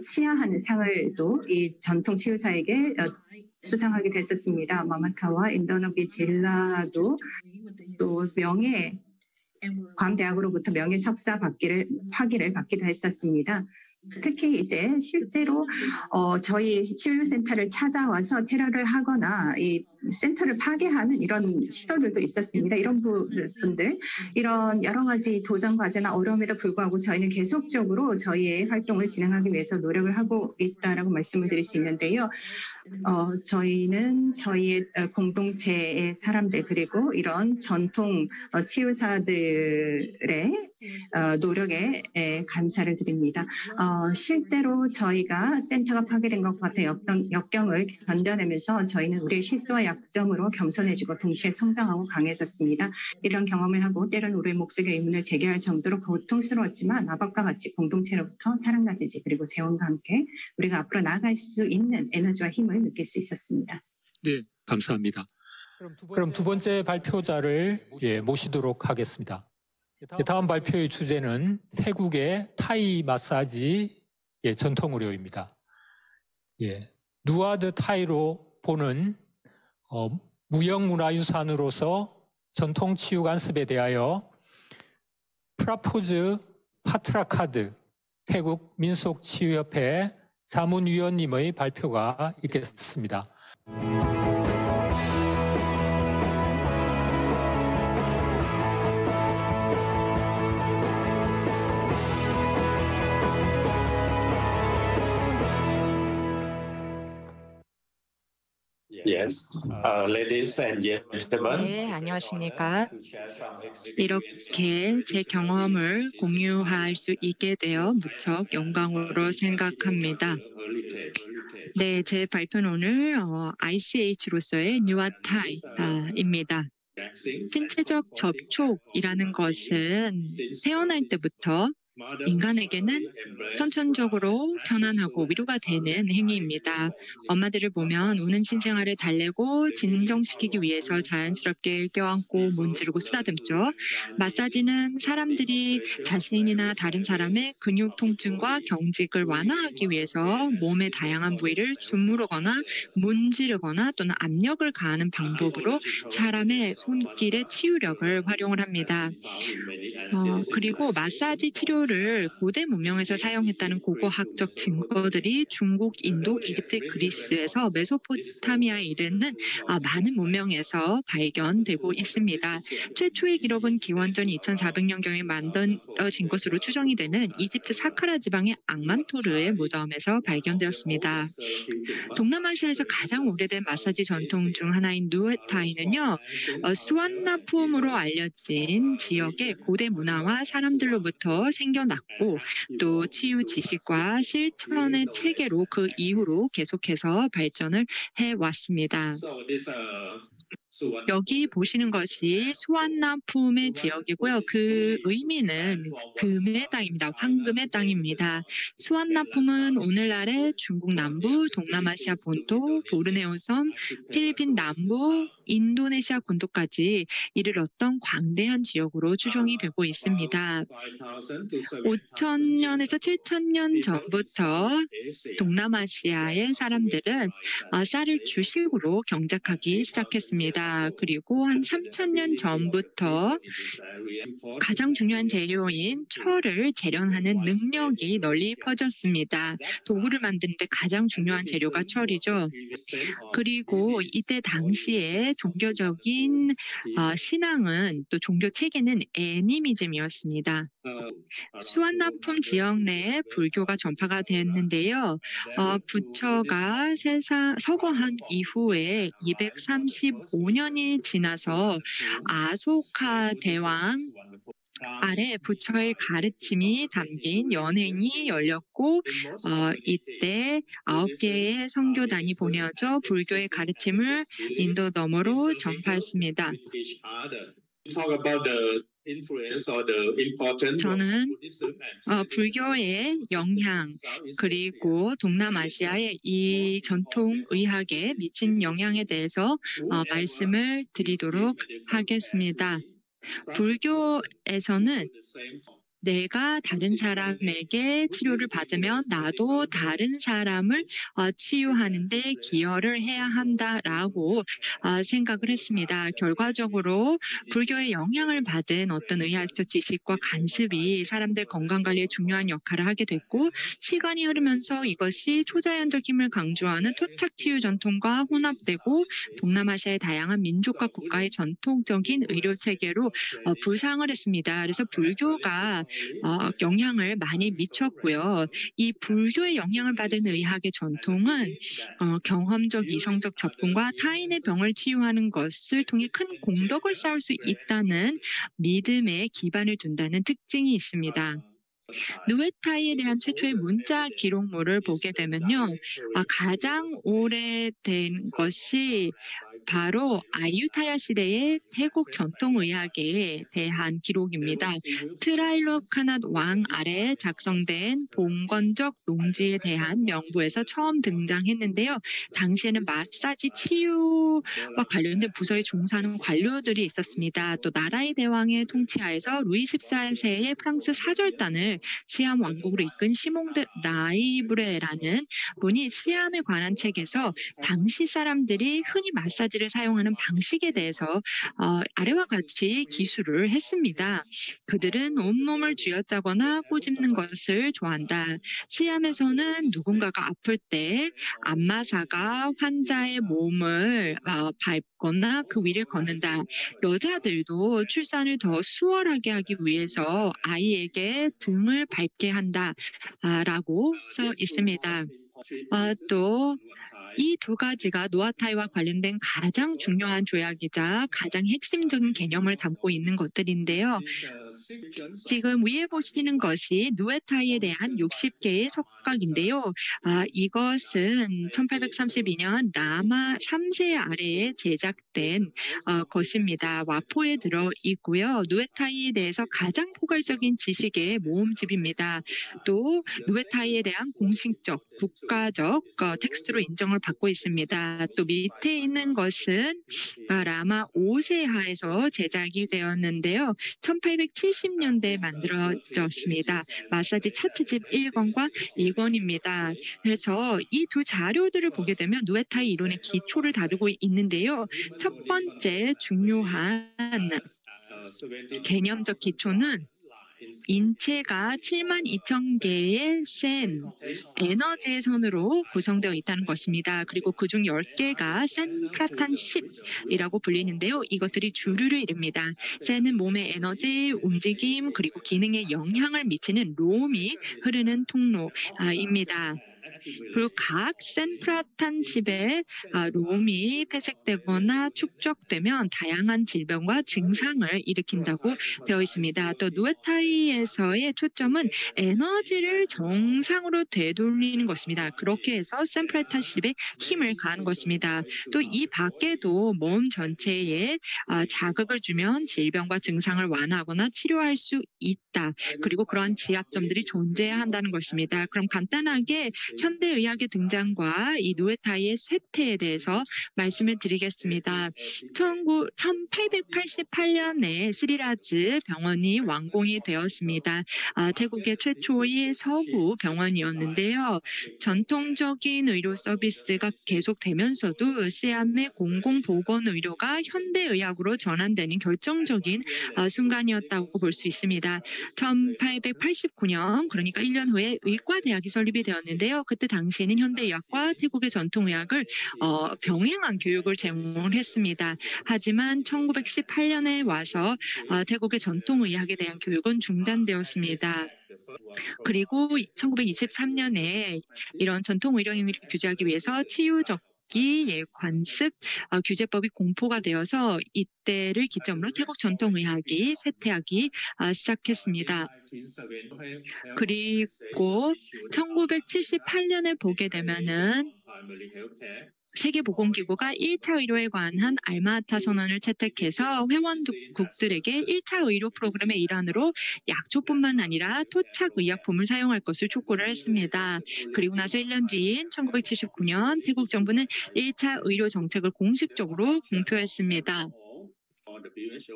치하하는 상을 또 이 전통 치유사에게 수상하게 됐었습니다. 마마타와 인더너비 딜라도 또 명예 괌대학으로부터 명예 석사 학위를 받기도 했었습니다. 특히 이제 실제로 저희 치유센터를 찾아와서 테러를 하거나 이 센터를 파괴하는 이런 시도들도 있었습니다. 이런 분들, 이런 여러 가지 도전 과제나 어려움에도 불구하고 저희는 계속적으로 저희의 활동을 진행하기 위해서 노력을 하고 있다라고 말씀을 드릴 수 있는데요. 저희는 저희의 공동체의 사람들 그리고 이런 전통 치유사들의 노력에 감사를 드립니다. 실제로 저희가 센터가 파괴된 것과 같은 역경을 견뎌내면서 저희는 우리의 실수와 약점으로 겸손해지고 동시에 성장하고 강해졌습니다. 이런 경험을 하고 때로는 우리의 목적의 의문을 제기할 정도로 고통스러웠지만 아버지와 같이 공동체로부터 사랑과 지지 그리고 재원과 함께 우리가 앞으로 나아갈 수 있는 에너지와 힘을 느낄 수 있었습니다. 네, 감사합니다. 그럼 두 번째 발표자를 모시도록 하겠습니다. 다음 발표의 주제는 태국의 타이 마사지의 전통 의료입니다. 누아드 타이로 보는 무형문화유산으로서 전통 치유 관습에 대하여 프라포즈 파트라카드 태국 민속치유협회 자문위원님의 발표가 있겠습니다. Yes, ladies and gentlemen. 네, 안녕하십니까. 이렇게 제 경험을 공유할 수 있게 되어 무척 영광으로 생각합니다. 네, 제 발표는 오늘 ICH로서의 뉴아타이입니다. 신체적 접촉이라는 것은 태어날 때부터 인간에게는 선천적으로 편안하고 위로가 되는 행위입니다. 엄마들을 보면 우는 신생아를 달래고 진정시키기 위해서 자연스럽게 껴안고 문지르고 쓰다듬죠. 마사지는 사람들이 자신이나 다른 사람의 근육 통증과 경직을 완화하기 위해서 몸의 다양한 부위를 주무르거나 문지르거나 또는 압력을 가하는 방법으로 사람의 손길의 치유력을 활용을 합니다. 그리고 마사지 치료를 고대 문명에서 사용했다는 고고학적 증거들이 중국, 인도, 이집트, 그리스에서 메소포타미아에 이르는 많은 문명에서 발견되고 있습니다. 최초의 기록은 기원전 2400년경에 만들어진 것으로 추정이 되는 이집트 사카라 지방의 앙만토르의 무덤에서 발견되었습니다. 동남아시아에서 가장 오래된 마사지 전통 중 하나인 누에타이는요, 수완나푸음으로 알려진 지역의 고대 문화와 사람들로부터 생겨 챙겨놨고 또 치유 지식과 실천의 체계로 그 이후로 계속해서 발전을 해왔습니다. 여기 보시는 것이 수완나품의 지역이고요. 그 의미는 금의 땅입니다. 황금의 땅입니다. 수완나품은 오늘날의 중국 남부, 동남아시아 본토, 보르네오 섬, 필리핀 남부, 인도네시아 본토까지 이르렀던 광대한 지역으로 추정이 되고 있습니다. 5,000년에서 7,000년 전부터 동남아시아의 사람들은 쌀을 주식으로 경작하기 시작했습니다. 그리고 한 3,000년 전부터 가장 중요한 재료인 철을 재련하는 능력이 널리 퍼졌습니다. 도구를 만드는데 가장 중요한 재료가 철이죠. 그리고 이때 당시에 종교적인 신앙은 또 종교 체계는 애니미즘이었습니다. 수완나품 지역 내에 불교가 전파가 됐는데요. 부처가 서거한 이후에 235년이 지나서 아소카 대왕 아래 부처의 가르침이 담긴 연행이 열렸고 이때 9개의 선교단이 보내어져 불교의 가르침을 인도 너머로 전파했습니다. 저는 불교의 영향 그리고 동남아시아의 이 전통 의학에 미친 영향에 대해서 말씀을 드리도록 하겠습니다. 불교에서는 내가 다른 사람에게 치료를 받으면 나도 다른 사람을 치유하는 데 기여를 해야 한다라고 생각을 했습니다. 결과적으로 불교의 영향을 받은 어떤 의학적 지식과 관습이 사람들 건강관리에 중요한 역할을 하게 됐고 시간이 흐르면서 이것이 초자연적 힘을 강조하는 토착치유 전통과 혼합되고 동남아시아의 다양한 민족과 국가의 전통적인 의료체계로 부상을 했습니다. 그래서 불교가 영향을 많이 미쳤고요. 이 불교의 영향을 받은 의학의 전통은 경험적, 이성적 접근과 타인의 병을 치유하는 것을 통해 큰 공덕을 쌓을 수 있다는 믿음에 기반을 둔다는 특징이 있습니다. 누에타이에 대한 최초의 문자 기록물을 보게 되면요. 가장 오래된 것이 바로 아유타야 시대의 태국 전통의학에 대한 기록입니다. 트라일로카낫 왕 아래 작성된 봉건적 농지에 대한 명부에서 처음 등장했는데요. 당시에는 마사지 치유와 관련된 부서에 종사하는 관료들이 있었습니다. 또 나라의 대왕의 통치하에서 루이 14세의 프랑스 사절단을 시암 왕국으로 이끈 시몽드 라이브레라는 분이 시암에 관한 책에서 당시 사람들이 흔히 마사지를 사용하는 방식에 대해서 아래와 같이 기술을 했습니다. 그들은 온몸을 쥐어짜거나 꼬집는 것을 좋아한다. 시암에서는 누군가가 아플 때 안마사가 환자의 몸을 밟거나 그 위를 걷는다. 여자들도 출산을 더 수월하게 하기 위해서 아이에게 등을 밟게 한다라고 써 있습니다. 또 이 두 가지가 누아타이와 관련된 가장 중요한 조약이자 가장 핵심적인 개념을 담고 있는 것들인데요. 지금 위에 보시는 것이 누에타이에 대한 60개의 석각인데요. 이것은 1832년 라마 3세 아래에 제작된 것입니다. 와포에 들어 있고요. 누에타이에 대해서 가장 포괄적인 지식의 모음집입니다. 또 누에타이에 대한 공식적, 국가적 텍스트로 인정을 받고 있습니다. 또 밑에 있는 것은 라마 5세 하에서 제작이 되었는데요. 1870년대에 만들어졌습니다. 마사지 차트집 1권과 2권입니다. 그래서 이 두 자료들을 보게 되면 누에타이 이론의 기초를 다루고 있는데요. 첫 번째 중요한 개념적 기초는 인체가 72,000개의 센 에너지의 선으로 구성되어 있다는 것입니다. 그리고 그중 10개가 센 프라탄 10이라고 불리는데요. 이것들이 주류를 이룹니다. 센은 몸의 에너지, 움직임, 그리고 기능에 영향을 미치는 롬이 흐르는 통로입니다. 그리고 각 샘프라탄십의 롬이 폐색되거나 축적되면 다양한 질병과 증상을 일으킨다고 되어 있습니다. 또 누에타이에서의 초점은 에너지를 정상으로 되돌리는 것입니다. 그렇게 해서 샘프라탄십에 힘을 가하는 것입니다. 또 이 밖에도 몸 전체에 자극을 주면 질병과 증상을 완화하거나 치료할 수 있다. 그리고 그러한 지압점들이 존재해야 한다는 것입니다. 그럼 간단하게 현대의학의 등장과 이 누에타이의 쇠퇴에 대해서 말씀을 드리겠습니다. 1888년에 스리라즈 병원이 완공이 되었습니다. 태국의 최초의 서구 병원이었는데요. 전통적인 의료 서비스가 계속되면서도 시암의 공공보건의료가 현대의학으로 전환되는 결정적인 순간이었다고 볼 수 있습니다. 1889년, 그러니까 1년 후에 의과대학이 설립이 되었는데요. 그때 당시에는 현대의학과 태국의 전통의학을 병행한 교육을 제공을 했습니다. 하지만 1918년에 와서 태국의 전통의학에 대한 교육은 중단되었습니다. 그리고 1923년에 이런 전통의료 행위를 규제하기 위해서 치유적 예관습 규제법이 공포가 되어서 이때를 기점으로 태국 전통의학이 쇠퇴하기 시작했습니다. 그리고 1978년에 보게 되면은 세계보건기구가 1차 의료에 관한 알마아타 선언을 채택해서 회원국들에게 1차 의료 프로그램의 일환으로 약초뿐만 아니라 토착 의약품을 사용할 것을 촉구를 했습니다. 그리고 나서 1년 뒤인 1979년 태국 정부는 1차 의료 정책을 공식적으로 공표했습니다.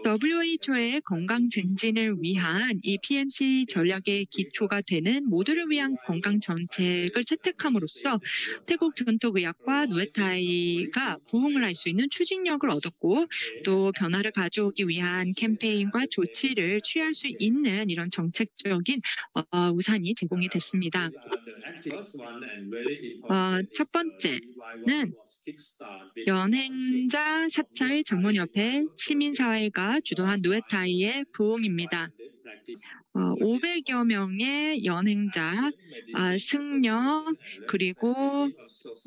WHO의 건강 증진을 위한 이 PMC 전략의 기초가 되는 모두를 위한 건강 정책을 채택함으로써 태국 전통의학과 누에타이가 부흥을 할 수 있는 추진력을 얻었고 또 변화를 가져오기 위한 캠페인과 조치를 취할 수 있는 이런 정책적인 우산이 제공이 됐습니다. 첫 번째는 연행자 사찰 전문협회 시민사회가 주도한 누에타이의 부흥입니다. 500여 명의 연행자, 승려, 그리고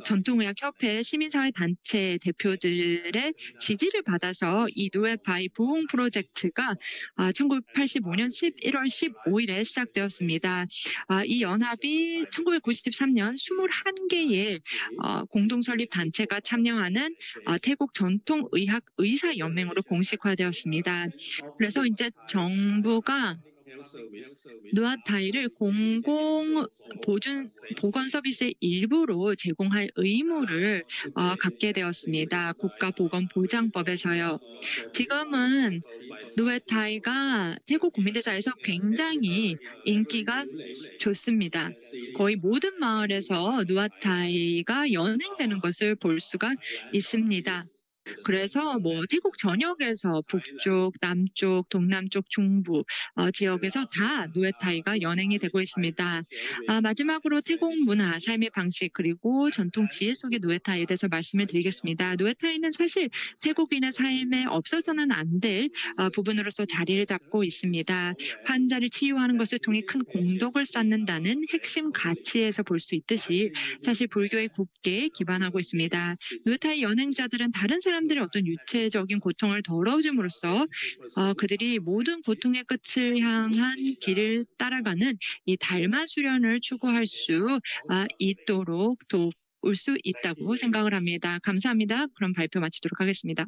전통의학협회 시민사회 단체 대표들의 지지를 받아서 이 누에타이 부흥 프로젝트가 1985년 11월 15일에 시작되었습니다. 이 연합이 1993년 21개의 공동 설립 단체가 참여하는 태국 전통의학 의사연맹으로 공식화되었습니다. 그래서 이제 정부가 누에타이를 공공 보건 서비스의 일부로 제공할 의무를 갖게 되었습니다. 국가보건보장법에서요. 지금은 누에타이가 태국 국민들 사이에서 굉장히 인기가 좋습니다. 거의 모든 마을에서 누에타이가 연행되는 것을 볼 수가 있습니다. 그래서 태국 전역에서 북쪽, 남쪽, 동남쪽, 중부 지역에서 다 누에타이가 연행이 되고 있습니다. 마지막으로 태국 문화, 삶의 방식 그리고 전통 지혜 속의 누에타이에 대해서 말씀을 드리겠습니다. 누에타이는 사실 태국인의 삶에 없어서는 안 될 부분으로서 자리를 잡고 있습니다. 환자를 치유하는 것을 통해 큰 공덕을 쌓는다는 핵심 가치에서 볼 수 있듯이 사실 불교에 굳게 기반하고 있습니다. 누에타이 연행자들은 다른 사람들의 어떤 유체적인 고통을 덜어줌으로써 그들이 모든 고통의 끝을 향한 길을 따라가는 이 달마 수련을 추구할 수 있도록 도울 수 있다고 생각을 합니다. 감사합니다. 그럼 발표 마치도록 하겠습니다.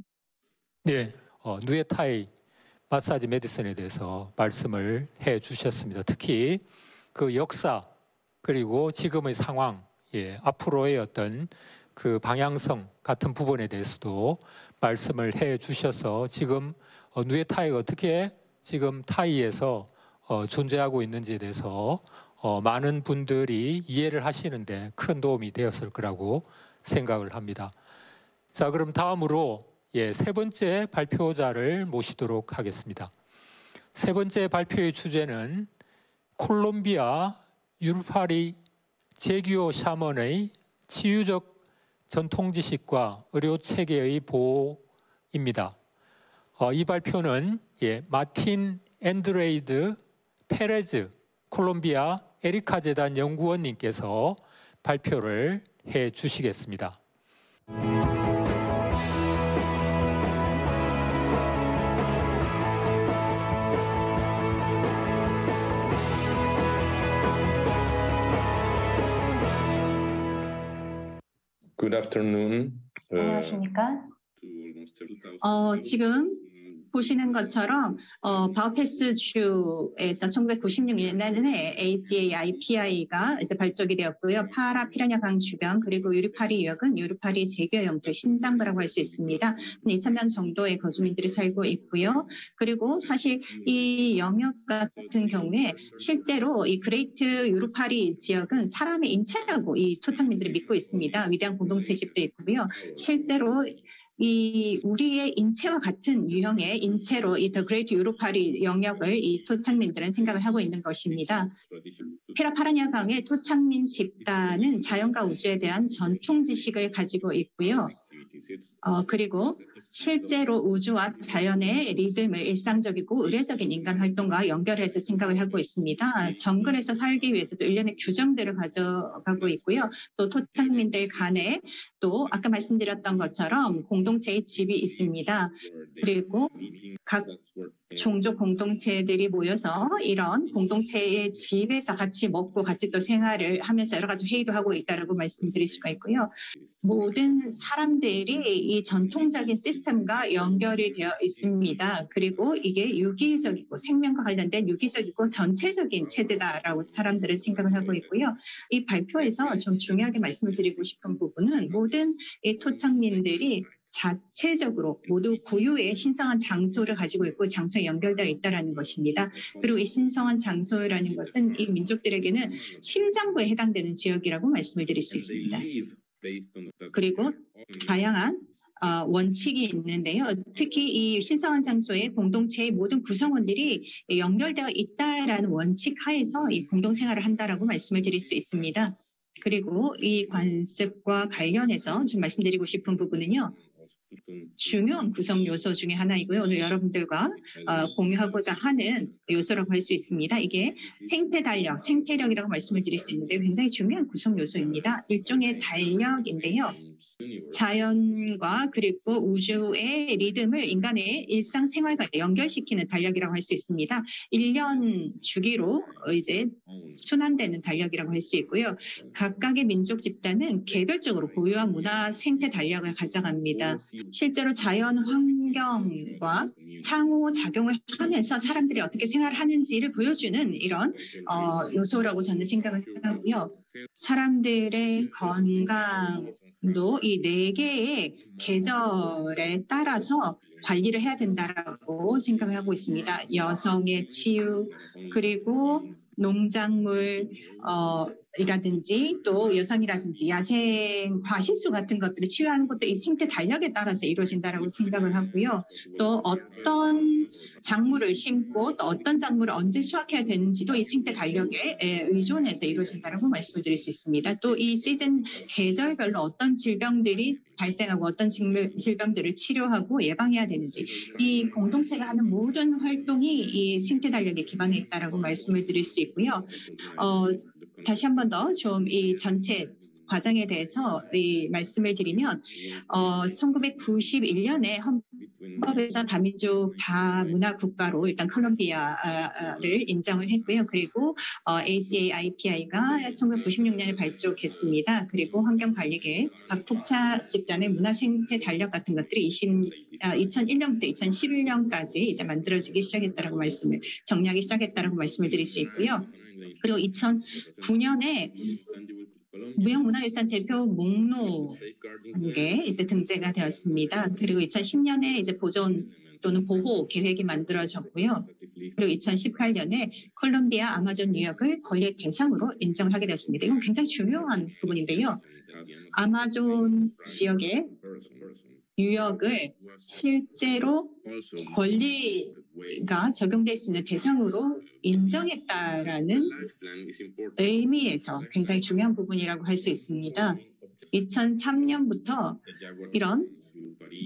네, 누에타이 마사지 메디슨에 대해서 말씀을 해주셨습니다. 특히 그 역사 그리고 지금의 상황, 앞으로의 어떤 그 방향성 같은 부분에 대해서도 말씀을 해주셔서 지금 누에타이가 어떻게 지금 타이에서 존재하고 있는지에 대해서 많은 분들이 이해를 하시는데 큰 도움이 되었을 거라고 생각을 합니다. 자, 그럼 다음으로 세 번째 발표자를 모시도록 하겠습니다. 세 번째 발표의 주제는 콜롬비아 유르파리 제규어 샤먼의 치유적 전통 지식과 의료 체계의 보호입니다. 이 발표는 마틴 앤드레이드 페레즈 콜롬비아 에리카 재단 연구원님께서 발표를 해 주시겠습니다. Good afternoon. 안녕하십니까? 지금 보시는 것처럼 바우패스 주에서 1996년에 ACAIPI가 이제 발족이 되었고요. 파라 피라냐 강 주변 그리고 유리파리 유역은 유리파리 재규 영토 심장부라고 할 수 있습니다. 2,000명 정도의 거주민들이 살고 있고요. 그리고 사실 이 영역 같은 경우에 실제로 이 그레이트 유리파리 지역은 사람의 인체라고 이 토착민들이 믿고 있습니다. 위대한 공동체집도 있고요. 실제로 이 우리의 인체와 같은 유형의 인체로 이 더 그레이트 유로파리 영역을 이 토착민들은 생각을 하고 있는 것입니다. 피라파라냐강의 토착민 집단은 자연과 우주에 대한 전통 지식을 가지고 있고요. 그리고 실제로 우주와 자연의 리듬을 일상적이고 의례적인 인간 활동과 연결해서 생각을 하고 있습니다. 정글에서 살기 위해서도 일련의 규정들을 가져가고 있고요. 또 토착민들 간에 또 아까 말씀드렸던 것처럼 공동체의 집이 있습니다. 그리고 각 종족 공동체들이 모여서 이런 공동체의 집에서 같이 먹고 같이 또 생활을 하면서 여러 가지 회의도 하고 있다고 말씀드릴 수가 있고요. 모든 사람들이 이 전통적인 시스템과 연결이 되어 있습니다. 그리고 이게 유기적이고 생명과 관련된 유기적이고 전체적인 체제다라고 사람들은 생각을 하고 있고요. 이 발표에서 좀 중요하게 말씀을 드리고 싶은 부분은 모든 이 토착민들이 자체적으로 모두 고유의 신성한 장소를 가지고 있고 장소에 연결되어 있다는 것입니다. 그리고 이 신성한 장소라는 것은 이 민족들에게는 심장부에 해당되는 지역이라고 말씀을 드릴 수 있습니다. 그리고 다양한 원칙이 있는데요. 특히 이 신성한 장소의 공동체의 모든 구성원들이 연결되어 있다라는 원칙 하에서 이 공동생활을 한다라고 말씀을 드릴 수 있습니다. 그리고 이 관습과 관련해서 좀 말씀드리고 싶은 부분은요. 중요한 구성 요소 중에 하나이고요. 오늘 여러분들과 공유하고자 하는 요소라고 할 수 있습니다. 이게 생태 달력, 생태력이라고 말씀을 드릴 수 있는데 굉장히 중요한 구성 요소입니다. 일종의 달력인데요. 자연과 그리고 우주의 리듬을 인간의 일상생활과 연결시키는 달력이라고 할 수 있습니다. 1년 주기로 이제 순환되는 달력이라고 할 수 있고요. 각각의 민족 집단은 개별적으로 고유한 문화 생태 달력을 가져갑니다. 실제로 자연 환경과 상호작용을 하면서 사람들이 어떻게 생활하는지를 보여주는 이런 요소라고 저는 생각을 하고요. 사람들의 건강도 이 4개의 계절에 따라서 관리를 해야 된다라고 생각을 하고 있습니다. 여성의 치유, 그리고 농작물, 이라든지 또 여성이라든지 야생 과실수 같은 것들을 치유하는 것도 이 생태 달력에 따라서 이루어진다라고 생각을 하고요. 또 어떤 작물을 심고 또 어떤 작물을 언제 수확해야 되는지도 이 생태 달력에 의존해서 이루어진다라고 말씀을 드릴 수 있습니다. 또 이 시즌 계절별로 어떤 질병들이 발생하고 어떤 질병들을 치료하고 예방해야 되는지 이 공동체가 하는 모든 활동이 이 생태 달력에 기반해 있다라고 말씀을 드릴 수 있고요. 다시 한 번 더 좀 이 전체 과정에 대해서 이 말씀을 드리면 1991년에 헌법에서 다민족 다문화 국가로 일단 콜롬비아를 인정을 했고요. 그리고 ACAIPI가 1996년에 발족했습니다. 그리고 환경관리계획, 박폭차 집단의 문화생태 달력 같은 것들이 2001년부터 2011년까지 이제 만들어지기 시작했다라고 정리하기 시작했다라고 말씀을 드릴 수 있고요. 그리고 2009년에 무형문화유산 대표 목록에 이제 등재가 되었습니다. 그리고 2010년에 이제 보존 또는 보호 계획이 만들어졌고요. 그리고 2018년에 콜롬비아 아마존 유역을 권리 대상으로 인정을 하게 되었습니다. 이건 굉장히 중요한 부분인데요. 아마존 지역의 유역을 실제로 권리가 적용될 수 있는 대상으로 인정했다라는 의미에서 굉장히 중요한 부분이라고 할 수 있습니다. 2003년부터 이런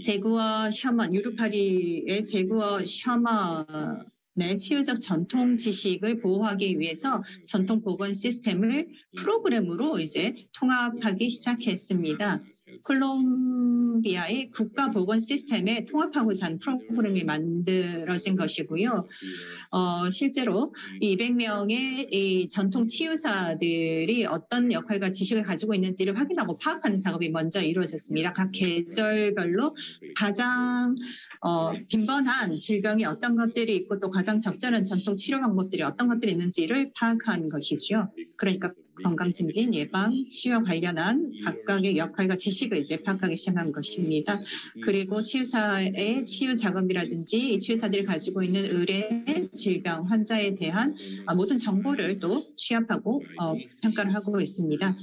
제구어 셔먼, 유루파리의 제구어 셔먼 네, 치유적 전통 지식을 보호하기 위해서 전통 보건 시스템을 프로그램으로 이제 통합하기 시작했습니다. 콜롬비아의 국가 보건 시스템에 통합하고자 하는 프로그램이 만들어진 것이고요. 실제로 200명의 이 전통 치유사들이 어떤 역할과 지식을 가지고 있는지를 확인하고 파악하는 작업이 먼저 이루어졌습니다. 각 계절별로 가장 빈번한 질병이 어떤 것들이 있고 또 가장 적절한 전통 치료 방법들이 어떤 것들이 있는지를 파악한 것이죠. 그러니까 건강 증진, 예방, 치유와 관련한 각각의 역할과 지식을 이제 파악하기 시작한 것입니다. 그리고 치유사의 치유 작업이라든지 치유사들이 가지고 있는 의뢰, 질병, 환자에 대한 모든 정보를 또 취합하고 평가를 하고 있습니다.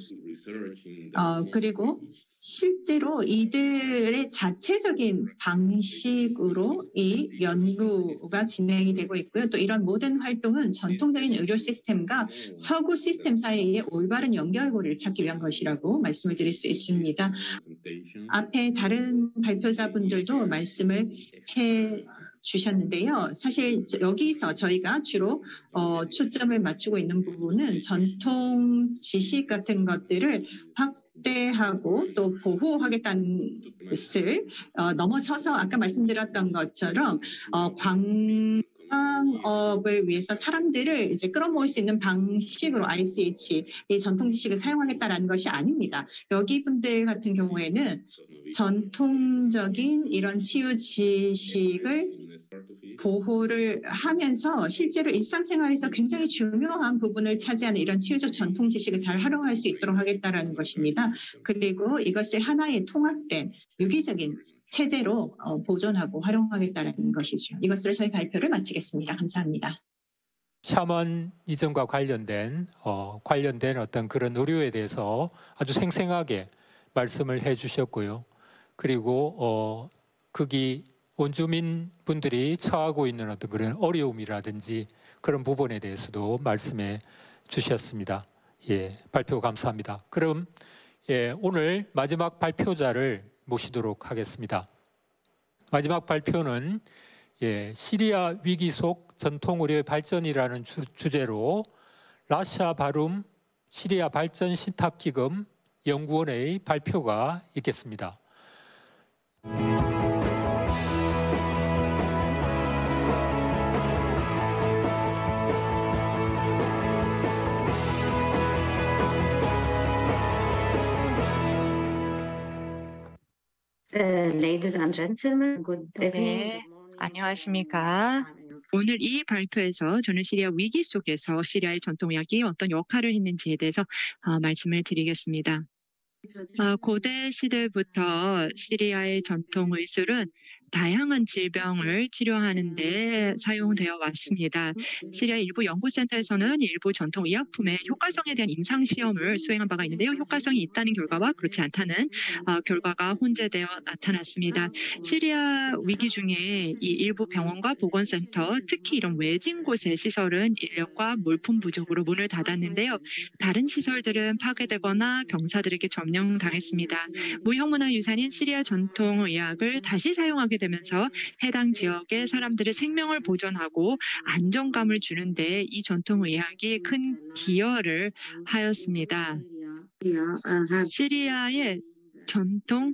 그리고 실제로 이들의 자체적인 방식으로 이 연구가 진행이 되고 있고요. 또 이런 모든 활동은 전통적인 의료 시스템과 서구 시스템 사이의 올바른 연결고리를 찾기 위한 것이라고 말씀을 드릴 수 있습니다. 앞에 다른 발표자분들도 말씀을 해 주셨는데요. 사실 여기서 저희가 주로 초점을 맞추고 있는 부분은 전통 지식 같은 것들을 확대하고 또 보호하겠다는 것을 넘어서서 아까 말씀드렸던 것처럼 관광업을 위해서 사람들을 이제 끌어모을 수 있는 방식으로 ICH, 이 전통 지식을 사용하겠다라는 것이 아닙니다. 여기 분들 같은 경우에는 전통적인 이런 치유 지식을 보호를 하면서 실제로 일상생활에서 굉장히 중요한 부분을 차지하는 이런 치유적 전통 지식을 잘 활용할 수 있도록 하겠다라는 것입니다. 그리고 이것을 하나의 통합된 유기적인 체제로 보존하고 활용하겠다라는 것이죠. 이것으로 저희 발표를 마치겠습니다. 감사합니다. 샤머니즘과 관련된 어떤 그런 의료에 대해서 아주 생생하게 말씀을 해주셨고요. 그리고 거기 원주민 분들이 처하고 있는 어떤 그런 어려움이라든지 그런 부분에 대해서도 말씀해 주셨습니다. 예, 발표 감사합니다. 그럼 오늘 마지막 발표자를 모시도록 하겠습니다. 마지막 발표는 시리아 위기 속 전통의료의 발전이라는 주제로 라샤 바룸 시리아 발전 신탁기금 연구원의 발표가 있겠습니다. Ladies and gentlemen, good evening. 네, 안녕하십니까. 오늘 이 발표에서 저는 시리아 위기 속에서 시리아의 전통의학이 어떤 역할을 했는지에 대해서 말씀을 드리겠습니다. 고대 시대부터 시리아의 전통 의술은 다양한 질병을 치료하는 데 사용되어 왔습니다. 시리아 일부 연구센터에서는 일부 전통 의약품의 효과성에 대한 임상시험을 수행한 바가 있는데요. 효과성이 있다는 결과와 그렇지 않다는 결과가 혼재되어 나타났습니다. 시리아 위기 중에 이 일부 병원과 보건센터, 특히 이런 외진 곳의 시설은 인력과 물품 부족으로 문을 닫았는데요. 다른 시설들은 파괴되거나 병사들에게 점령당했습니다. 무형문화유산인 시리아 전통의학을 다시 사용하게 되면서 해당 지역의 사람들의 생명을 보존하고 안정감을 주는데 이 전통의학이 큰 기여를 하였습니다. 시리아의 전통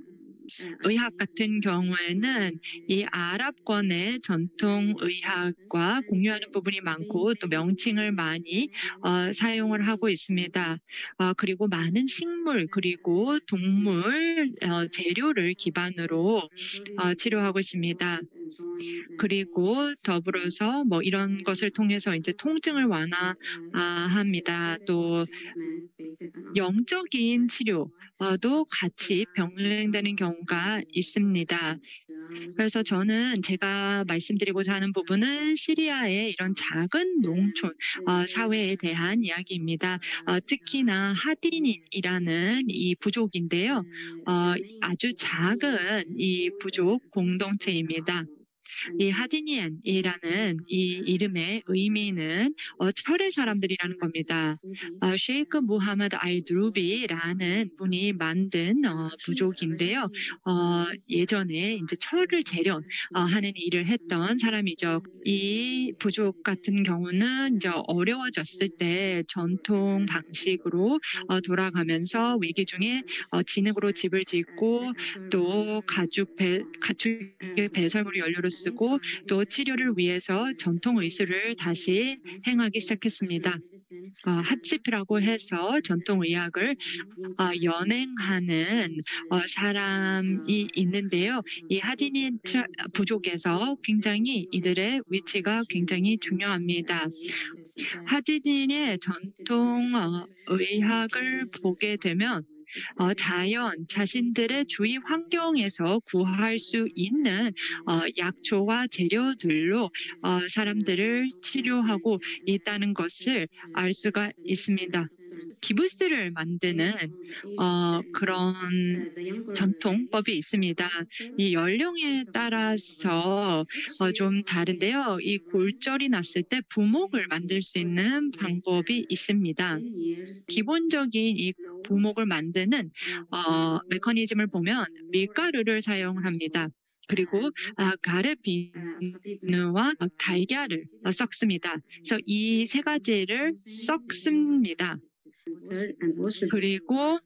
의학 같은 경우에는 이 아랍권의 전통 의학과 공유하는 부분이 많고 또 명칭을 많이 사용을 하고 있습니다. 그리고 많은 식물 그리고 동물 재료를 기반으로 치료하고 있습니다. 그리고 더불어서 뭐 이런 것을 통해서 이제 통증을 완화합니다. 또 영적인 치료도 같이 병행되는 경우가 있습니다. 그래서 저는 제가 말씀드리고자 하는 부분은 시리아의 이런 작은 농촌 사회에 대한 이야기입니다. 특히나 하디닌이라는 이 부족인데요. 아주 작은 이 부족 공동체입니다. 이 하디니안이라는 이 이름의 의미는 철의 사람들이라는 겁니다. 셰이크 무하마드 알 드루비라는 분이 만든 부족인데요. 예전에 이제 철을 재련하는 일을 했던 사람이죠. 이 부족 같은 경우는 이제 어려워졌을 때 전통 방식으로 돌아가면서 위기 중에 진흙으로 집을 짓고 또 가축의 배설물을 연료로 쓰고 또 치료를 위해서 전통 의술을 다시 행하기 시작했습니다. 핫시프라고 해서 전통 의학을 연행하는 사람이 있는데요. 이 하디니 부족에서 굉장히 이들의 위치가 굉장히 중요합니다. 하디니의 전통 의학을 보게 되면 자신들의 주위 환경에서 구할 수 있는 약초와 재료들로 사람들을 치료하고 있다는 것을 알 수가 있습니다. 기부스를 만드는 그런 전통법이 있습니다. 이 연령에 따라서 좀 다른데요. 이 골절이 났을 때 부목을 만들 수 있는 방법이 있습니다. 기본적인 이 부목을 만드는 메커니즘을 보면 밀가루를 사용합니다. 그리고 가르비누와 달걀을 섞습니다. 그래서 이 세 가지를 섞습니다. 그리고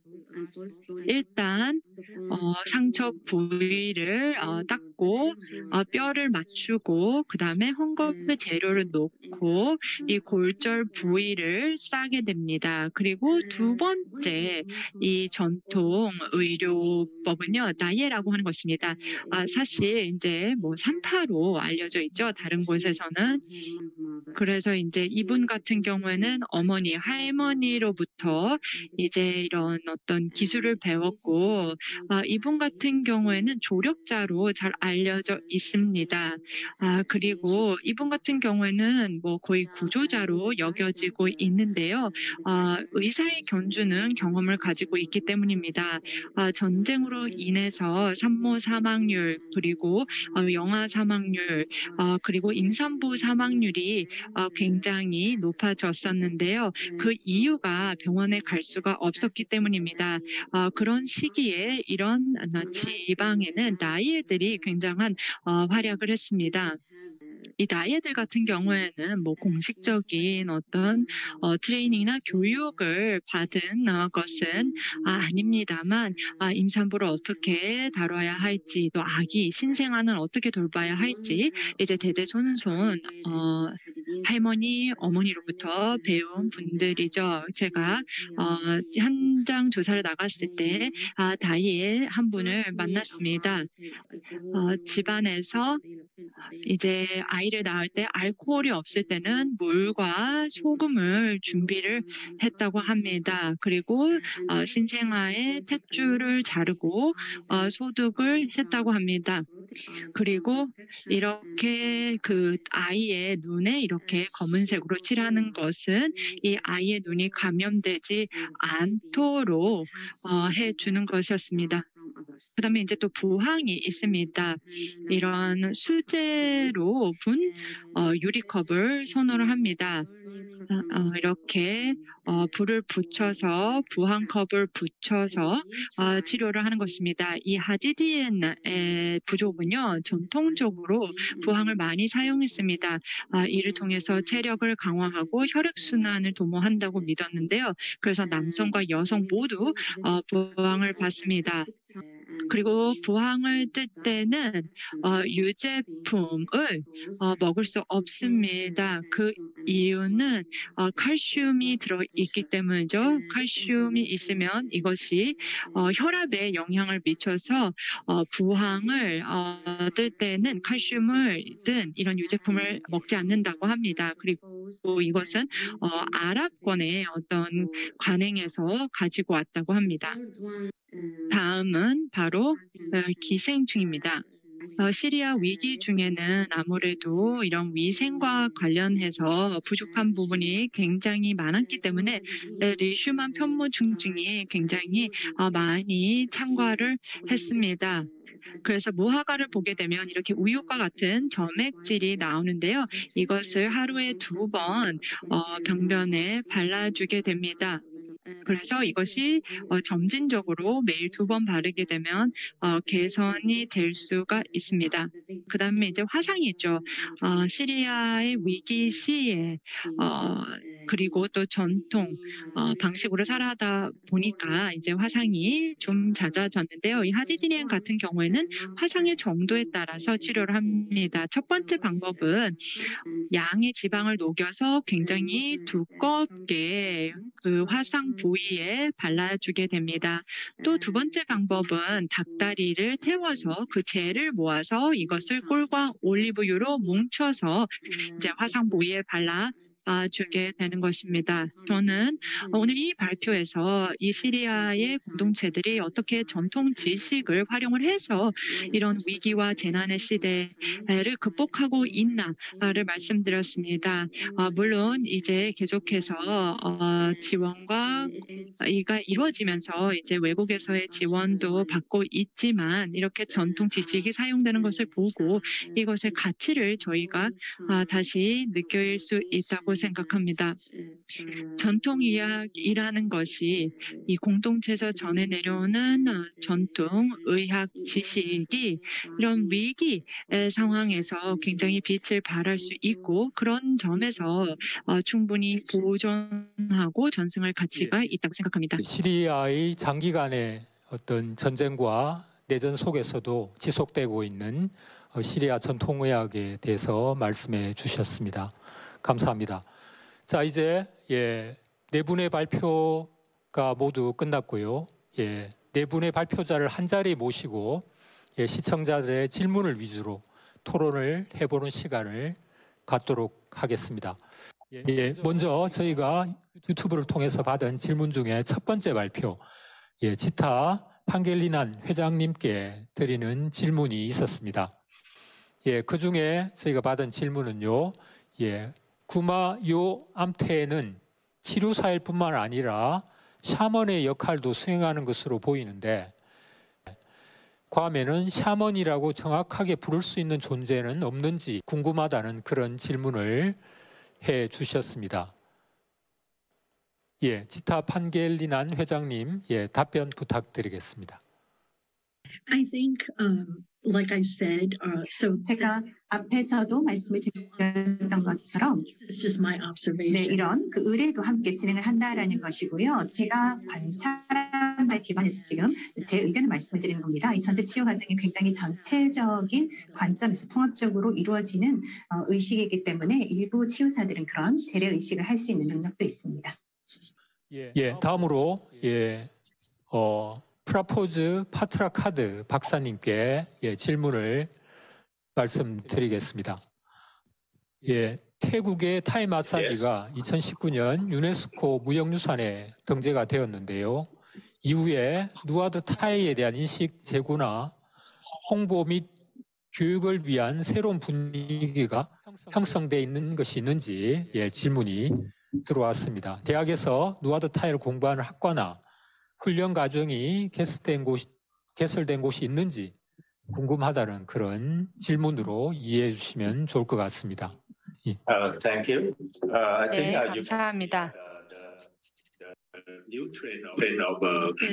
일단 상처 부위를 닦고 뼈를 맞추고 그 다음에 헝겊에 재료를 놓고 이 골절 부위를 싸게 됩니다. 그리고 두 번째 이 전통 의료법은요, 나예라고 하는 것입니다. 사실 이제 뭐 산파로 알려져 있죠. 다른 곳에서는. 그래서 이제 이분 같은 경우에는 어머니, 할머니로부터 이제 이런 어떤 기술을 배웠고, 이분 같은 경우에는 조력자로 잘 알려져 있습니다. 그리고 이분 같은 경우에는 뭐 거의 구조자로 여겨지고 있는데요. 의사의 견주는 경험을 가지고 있기 때문입니다. 전쟁으로 인해서 산모 사망률, 그리고 영아 사망률, 그리고 임산부 사망률이 굉장히 높아졌었는데요. 그 이유가 병원에 갈 수가 없었기 때문입니다. 그런 시기에 이런 지방에는 나이애들이 굉장한 활약을 했습니다. 이 나이애들 같은 경우에는 뭐 공식적인 어떤 트레이닝이나 교육을 받은 것은 아닙니다만 임산부를 어떻게 다뤄야 할지, 또 아기 신생아는 어떻게 돌봐야 할지 이제 대대손손 할머니, 어머니로부터 배운 분들이죠. 제가 현장 조사를 나갔을 때 다이에 한 분을 만났습니다. 집안에서 이제 아이를 낳을 때 알코올이 없을 때는 물과 소금을 준비를 했다고 합니다. 그리고 신생아의 탯줄을 자르고 소독을 했다고 합니다. 그리고 이렇게 그 아이의 눈에 이렇게 검은색으로 칠하는 것은 이 아이의 눈이 감염되지 않도록 해주는 것이었습니다. 그 다음에 이제 또 부항이 있습니다. 이런 수제로 분 유리컵을 선호를 합니다. 이렇게 불을 붙여서 부항컵을 붙여서 치료를 하는 것입니다. 이 하디디엔의 부족은요, 전통적으로 부항을 많이 사용했습니다. 이를 통해서 체력을 강화하고 혈액순환을 도모한다고 믿었는데요. 그래서 남성과 여성 모두 부항을 받습니다. 그리고 부항을 뜰 때는 유제품을 먹을 수 없습니다. 그 이유는 칼슘이 들어있기 때문이죠. 칼슘이 있으면 이것이 혈압에 영향을 미쳐서 부항을 뜰 때는 칼슘을 든 이런 유제품을 먹지 않는다고 합니다. 그리고 이것은 아랍권의 어떤 관행에서 가지고 왔다고 합니다. 다음은 바로 기생충입니다. 시리아 위기 중에는 아무래도 이런 위생과 관련해서 부족한 부분이 굉장히 많았기 때문에 리슈만 편모충증이 굉장히 많이 참가를 했습니다. 그래서 무화과를 보게 되면 이렇게 우유과 같은 점액질이 나오는데요. 이것을 하루에 2번 병변에 발라주게 됩니다. 그래서 이것이 점진적으로 매일 2번 바르게 되면 개선이 될 수가 있습니다. 그 다음에 이제 화상이 있죠. 시리아의 위기 시에 그리고 또 전통 방식으로 살아다 보니까 이제 화상이 좀 잦아졌는데요. 이 하디디니엔 같은 경우에는 화상의 정도에 따라서 치료를 합니다. 첫 번째 방법은 양의 지방을 녹여서 굉장히 두껍게 그 화상 부위에 발라주게 됩니다. 또 2번째 방법은 닭다리를 태워서 그 젤을 모아서 이것을 꿀과 올리브유로 뭉쳐서 이제 화상 부위에 주게 되는 것입니다. 저는 오늘 이 발표에서 이 시리아의 공동체들이 어떻게 전통 지식을 활용을 해서 이런 위기와 재난의 시대를 극복하고 있나를 말씀드렸습니다. 물론 이제 계속해서 지원과 이가 이루어지면서 이제 외국에서의 지원도 받고 있지만 이렇게 전통 지식이 사용되는 것을 보고 이것의 가치를 저희가 다시 느낄 수 있다고 생각합니다. 전통의학이라는 것이 이 공동체에서 전해 내려오는 전통의학 지식이 이런 위기 상황에서 굉장히 빛을 발할 수 있고 그런 점에서 충분히 보존하고 전승할 가치가 있다고 생각합니다. 시리아의 장기간의 어떤 전쟁과 내전 속에서도 지속되고 있는 시리아 전통의학에 대해서 말씀해 주셨습니다. 감사합니다. 자, 이제 네 분의 발표가 모두 끝났고요. 네 분의 발표자를 한 자리에 모시고 시청자들의 질문을 위주로 토론을 해보는 시간을 갖도록 하겠습니다. 먼저 저희가 유튜브를 통해서 받은 질문 중에 첫 번째 발표, 지타 판겔리난 회장님께 드리는 질문이 있었습니다. 그 중에 저희가 받은 질문은요, 구마요 암태는 치료사일 뿐만 아니라 샤먼의 역할도 수행하는 것으로 보이는데 괌에는 샤먼이라고 정확하게 부를 수 있는 존재는 없는지 궁금하다는 그런 질문을 해 주셨습니다. 지타 판겔리난 회장님, 답변 부탁드리겠습니다. I think, like I said, 제가 앞에서도 말씀을 드렸던 것처럼 this is just my observation. 이런 그 의뢰도 함께 진행을 한다라는 것이고요. 제가 관찰한 바에 기반해서 지금 제 의견을 말씀을 드리는 겁니다. 이 전체 치료 과정이 굉장히 전체적인 관점에서 통합적으로 이루어지는 의식이기 때문에 일부 치유사들은 그런 재래 의식을 할 수 있는 능력도 있습니다. 다음으로 프라포즈 파트라카드 박사님께 질문을 말씀드리겠습니다. 태국의 타이 마사지가 2019년 유네스코 무형유산에 등재가 되었는데요. 이후에 누아드 타이에 대한 인식 제고나 홍보 및 교육을 위한 새로운 분위기가 형성되어 있는 것이 있는지 질문이 들어왔습니다. 대학에서 누아드 타이를 공부하는 학과나 훈련 과정이 개설된 곳이 있는지 궁금하다는 그런 질문으로 이해해 주시면 좋을 것 같습니다. Thank you. I think 감사합니다.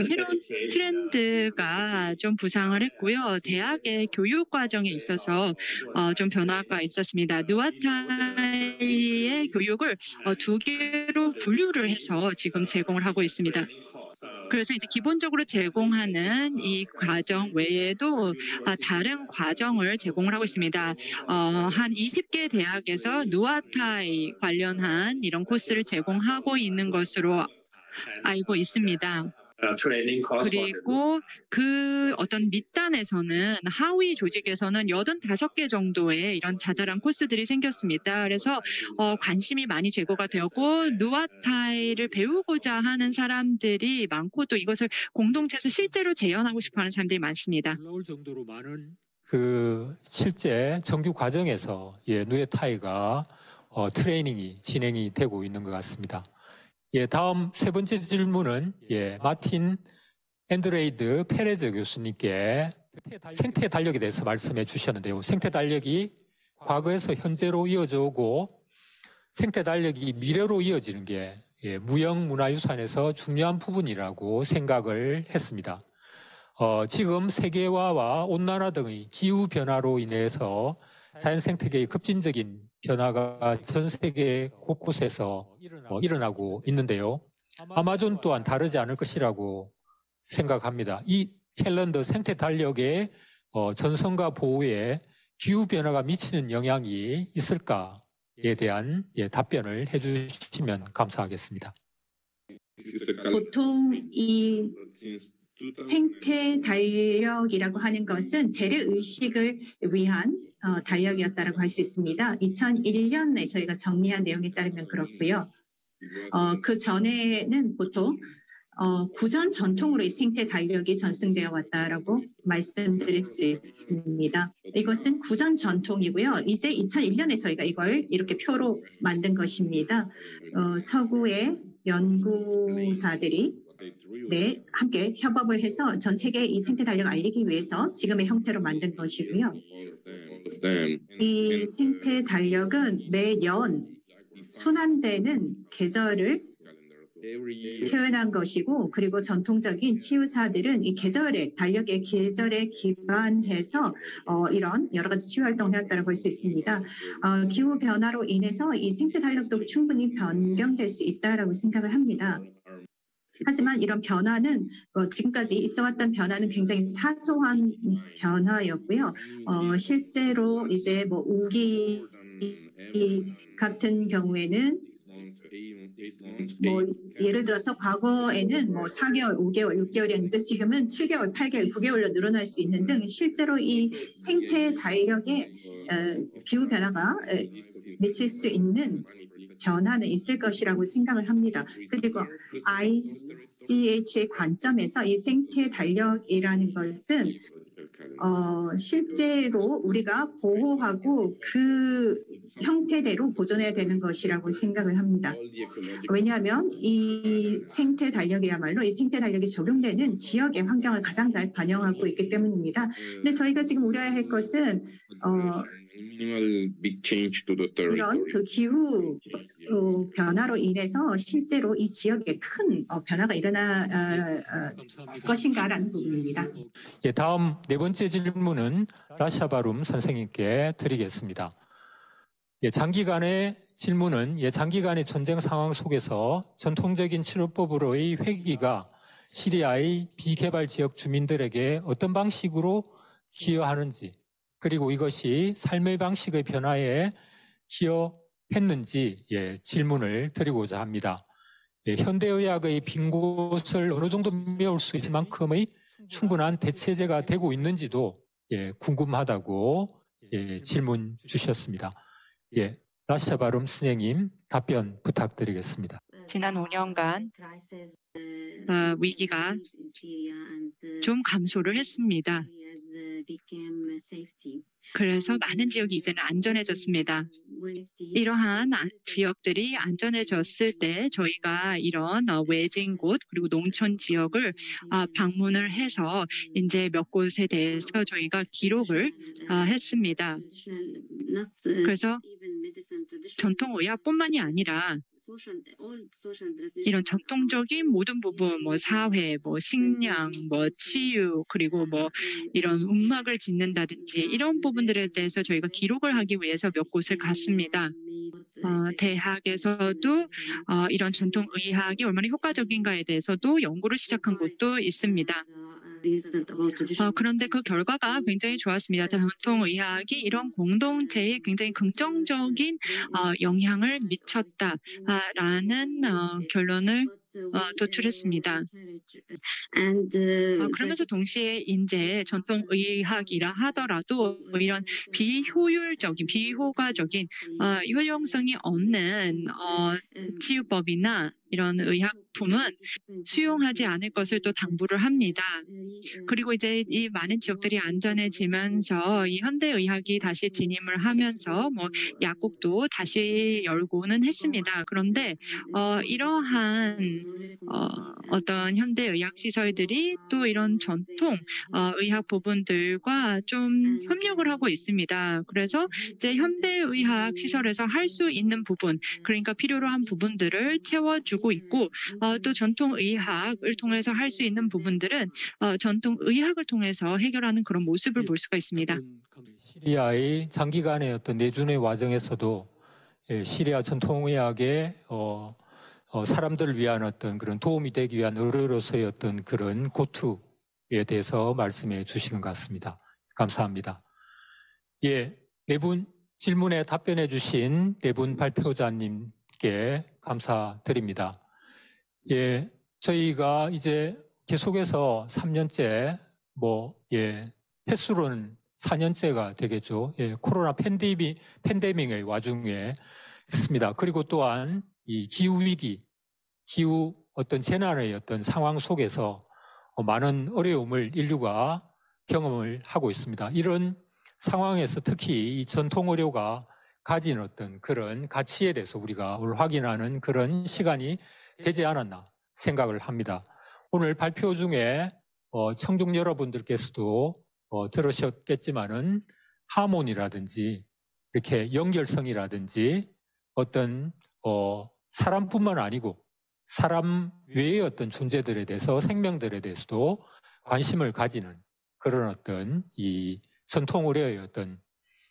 새로운 트렌드가 좀 부상을 했고요. 대학의 교육 과정에 있어서 좀 변화가 있었습니다. 누아타이의 교육을 2개로 분류를 해서 지금 제공을 하고 있습니다. 그래서 이제 기본적으로 제공하는 이 과정 외에도 다른 과정을 제공을 하고 있습니다. 한 20개 대학에서 누아타이 관련한 이런 코스를 제공하고 있는 것으로 알고 있습니다. 그리고 그 어떤 밑단에서는 하위 조직에서는 85개 정도의 이런 자잘한 코스들이 생겼습니다. 그래서 관심이 많이 제고가 되었고 누아타이를 배우고자 하는 사람들이 많고 또 이것을 공동체에서 실제로 재현하고 싶어하는 사람들이 많습니다. 놀라울 정도로 많은 실제 정규 과정에서 누아타이가 트레이닝이 진행이 되고 있는 것 같습니다. 다음 세 번째 질문은 마틴 앤드레이드 페레즈 교수님께 생태 달력에 대해서 말씀해 주셨는데요. 생태 달력이 과거에서 현재로 이어져 오고 생태 달력이 미래로 이어지는 게 무형문화유산에서 중요한 부분이라고 생각을 했습니다. 지금 세계화와 온난화 등의 기후 변화로 인해서 자연 생태계의 급진적인 변화가 전 세계 곳곳에서 일어나고 있는데요. 아마존 또한 다르지 않을 것이라고 생각합니다. 이 캘린더 생태 달력의 전성과 보호에 기후 변화가 미치는 영향이 있을까에 대한 답변을 해주시면 감사하겠습니다. 보통 이 생태 달력이라고 하는 것은 재래 의식을 위한 달력이었다고 할 수 있습니다. 2001년에 저희가 정리한 내용에 따르면 그렇고요. 그 전에는 보통 구전 전통으로 이 생태 달력이 전승되어 왔다라고 말씀드릴 수 있습니다. 이것은 구전 전통이고요. 이제 2001년에 저희가 이걸 이렇게 표로 만든 것입니다. 서구의 연구자들이 함께 협업을 해서 전 세계에 이 생태 달력을 알리기 위해서 지금의 형태로 만든 것이고요. 이 생태 달력은 매년 순환되는 계절을 표현한 것이고, 그리고 전통적인 치유사들은 이 달력의 계절에 기반해서 이런 여러 가지 치유 활동을 해왔다고 할 수 있습니다. 기후 변화로 인해서 이 생태 달력도 충분히 변경될 수 있다라고 생각을 합니다. 하지만 이런 변화는 지금까지 있어왔던 변화는 굉장히 사소한 변화였고요. 실제로 이제 뭐 우기 같은 경우에는 뭐 예를 들어서 과거에는 뭐 4개월, 5개월, 6개월이었는데 지금은 7개월, 8개월, 9개월로 늘어날 수 있는 등 실제로 이 생태 달력에 기후 변화가 미칠 수 있는 변화는 있을 것이라고 생각을 합니다. 그리고 ICH의 관점에서 이 생태 달력이라는 것은 실제로 우리가 보호하고 그 형태대로 보존해야 되는 것이라고 생각을 합니다. 왜냐하면 이 생태 달력이야말로 이 생태 달력이 적용되는 지역의 환경을 가장 잘 반영하고 있기 때문입니다. 근데 저희가 지금 우려해야 할 것은 이런 그 기후 변화로 인해서 실제로 이 지역에 큰 변화가 일어날 것인가라는 부분입니다. 다음 네 번째 질문은 라샤바룸 선생님께 드리겠습니다. 장기간의 질문은 장기간의 전쟁 상황 속에서 전통적인 치료법으로의 회귀가 시리아의 비개발 지역 주민들에게 어떤 방식으로 기여하는지, 그리고 이것이 삶의 방식의 변화에 기여했는지 질문을 드리고자 합니다. 현대의학의 빈 곳을 어느 정도 메울 수 있을 만큼의 충분한 대체제가 되고 있는지도 궁금하다고 질문 주셨습니다. 라샤바룸 선생님 답변 부탁드리겠습니다. 지난 5년간 위기가 좀 감소를 했습니다. 그래서 많은 지역이 이제는 안전해졌습니다. 이러한 지역들이 안전해졌을 때 저희가 이런 외진 곳 그리고 농촌 지역을 방문을 해서 이제 몇 곳에 대해서 저희가 기록을 했습니다. 그래서 전통의학뿐만이 아니라 이런 전통적인 모든 부분, 뭐 사회, 뭐 식량, 뭐 치유, 그리고 뭐 이런 움막을 짓는다든지 이런 부분들에 대해서 저희가 기록을 하기 위해서 몇 곳을 갔습니다. 대학에서도 이런 전통의학이 얼마나 효과적인가에 대해서도 연구를 시작한 곳도 있습니다. 그런데 그 결과가 굉장히 좋았습니다. 전통의학이 이런 공동체에 굉장히 긍정적인 영향을 미쳤다라는 결론을 도출했습니다. 그러면서 동시에 이제 전통의학이라 하더라도 이런 비효율적인, 비효과적인 효용성이 없는 치유법이나 이런 의약품은 수용하지 않을 것을 또 당부를 합니다. 그리고 이제 이 많은 지역들이 안전해지면서 이 현대의학이 다시 진임을 하면서 뭐 약국도 다시 열고는 했습니다. 그런데 이러한 어떤 현대의학 시설들이 또 이런 전통 의학 부분들과 좀 협력을 하고 있습니다. 그래서 이제 현대의학 시설에서 할 수 있는 부분, 그러니까 필요로 한 부분들을 채워주고 있고 또 전통의학을 통해서 할 수 있는 부분들은 전통의학을 통해서 해결하는 그런 모습을 볼 수가 있습니다. 시리아의 장기간의 어떤 내준의 과정에서도 시리아 전통의학의 사람들을 위한 어떤 그런 도움이 되기 위한 의료로서의 어떤 그런 고투에 대해서 말씀해 주신 것 같습니다. 감사합니다. 예, 네 분 질문에 답변해 주신 네 분 발표자님께 감사드립니다. 예, 저희가 이제 계속해서 3년째 횟수로는 4년째가 되겠죠. 예, 코로나 팬데믹의 와중에 있습니다. 그리고 또한 이 기후 위기, 기후 어떤 재난의 어떤 상황 속에서 많은 어려움을 인류가 경험을 하고 있습니다. 이런 상황에서 특히 이 전통 의료가 가진 어떤 그런 가치에 대해서 우리가 확인하는 그런 시간이 되지 않았나 생각을 합니다. 오늘 발표 중에 청중 여러분들께서도 들으셨겠지만은 하모니라든지 이렇게 연결성이라든지 어떤 사람뿐만 아니고 사람 외의 어떤 존재들에 대해서 생명들에 대해서도 관심을 가지는 그런 어떤 이 전통 의료의 어떤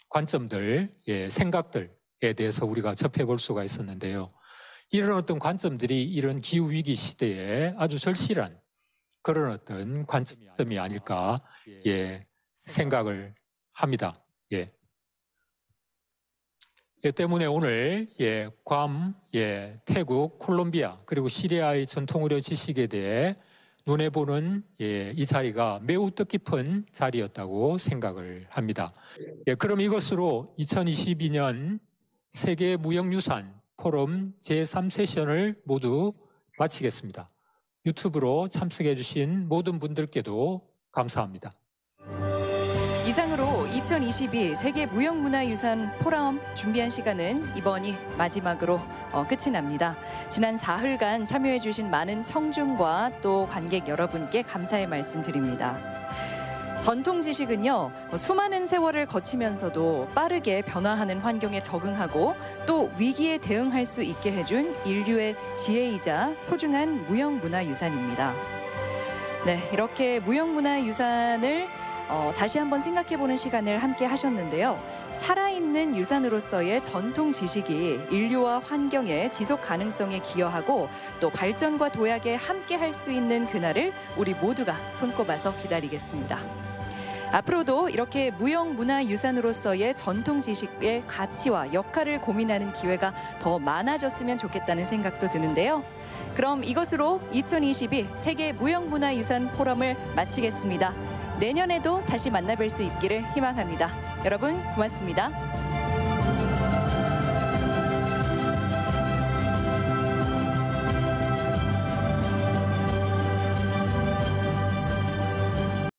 관점들, 생각들에 대해서 우리가 접해볼 수가 있었는데요. 이런 어떤 관점들이 이런 기후 위기 시대에 아주 절실한 그런 어떤 관점이 아닐까 생각을 합니다. 때문에 오늘 괌, 태국, 콜롬비아 그리고 시리아의 전통 의료 지식에 대해 눈에 보는 이 자리가 매우 뜻깊은 자리였다고 생각을 합니다. 그럼 이것으로 2022년 세계 무형유산 포럼 제3세션을 모두 마치겠습니다. 유튜브로 참석해 주신 모든 분들께도 감사합니다. 이상으로 2022 세계 무형문화유산 포럼 준비한 시간은 이번이 마지막으로 끝이 납니다. 지난 사흘간 참여해 주신 많은 청중과 또 관객 여러분께 감사의 말씀 드립니다. 전통 지식은요, 수많은 세월을 거치면서도 빠르게 변화하는 환경에 적응하고 또 위기에 대응할 수 있게 해준 인류의 지혜이자 소중한 무형문화유산입니다. 네, 이렇게 무형문화유산을 다시 한번 생각해보는 시간을 함께 하셨는데요. 살아있는 유산으로서의 전통 지식이 인류와 환경의 지속 가능성에 기여하고 또 발전과 도약에 함께 할 수 있는 그날을 우리 모두가 손꼽아서 기다리겠습니다. 앞으로도 이렇게 무형문화유산으로서의 전통 지식의 가치와 역할을 고민하는 기회가 더 많아졌으면 좋겠다는 생각도 드는데요. 그럼 이것으로 2022 세계 무형문화유산 포럼을 마치겠습니다. 내년에도 다시 만나뵐 수 있기를 희망합니다. 여러분 고맙습니다.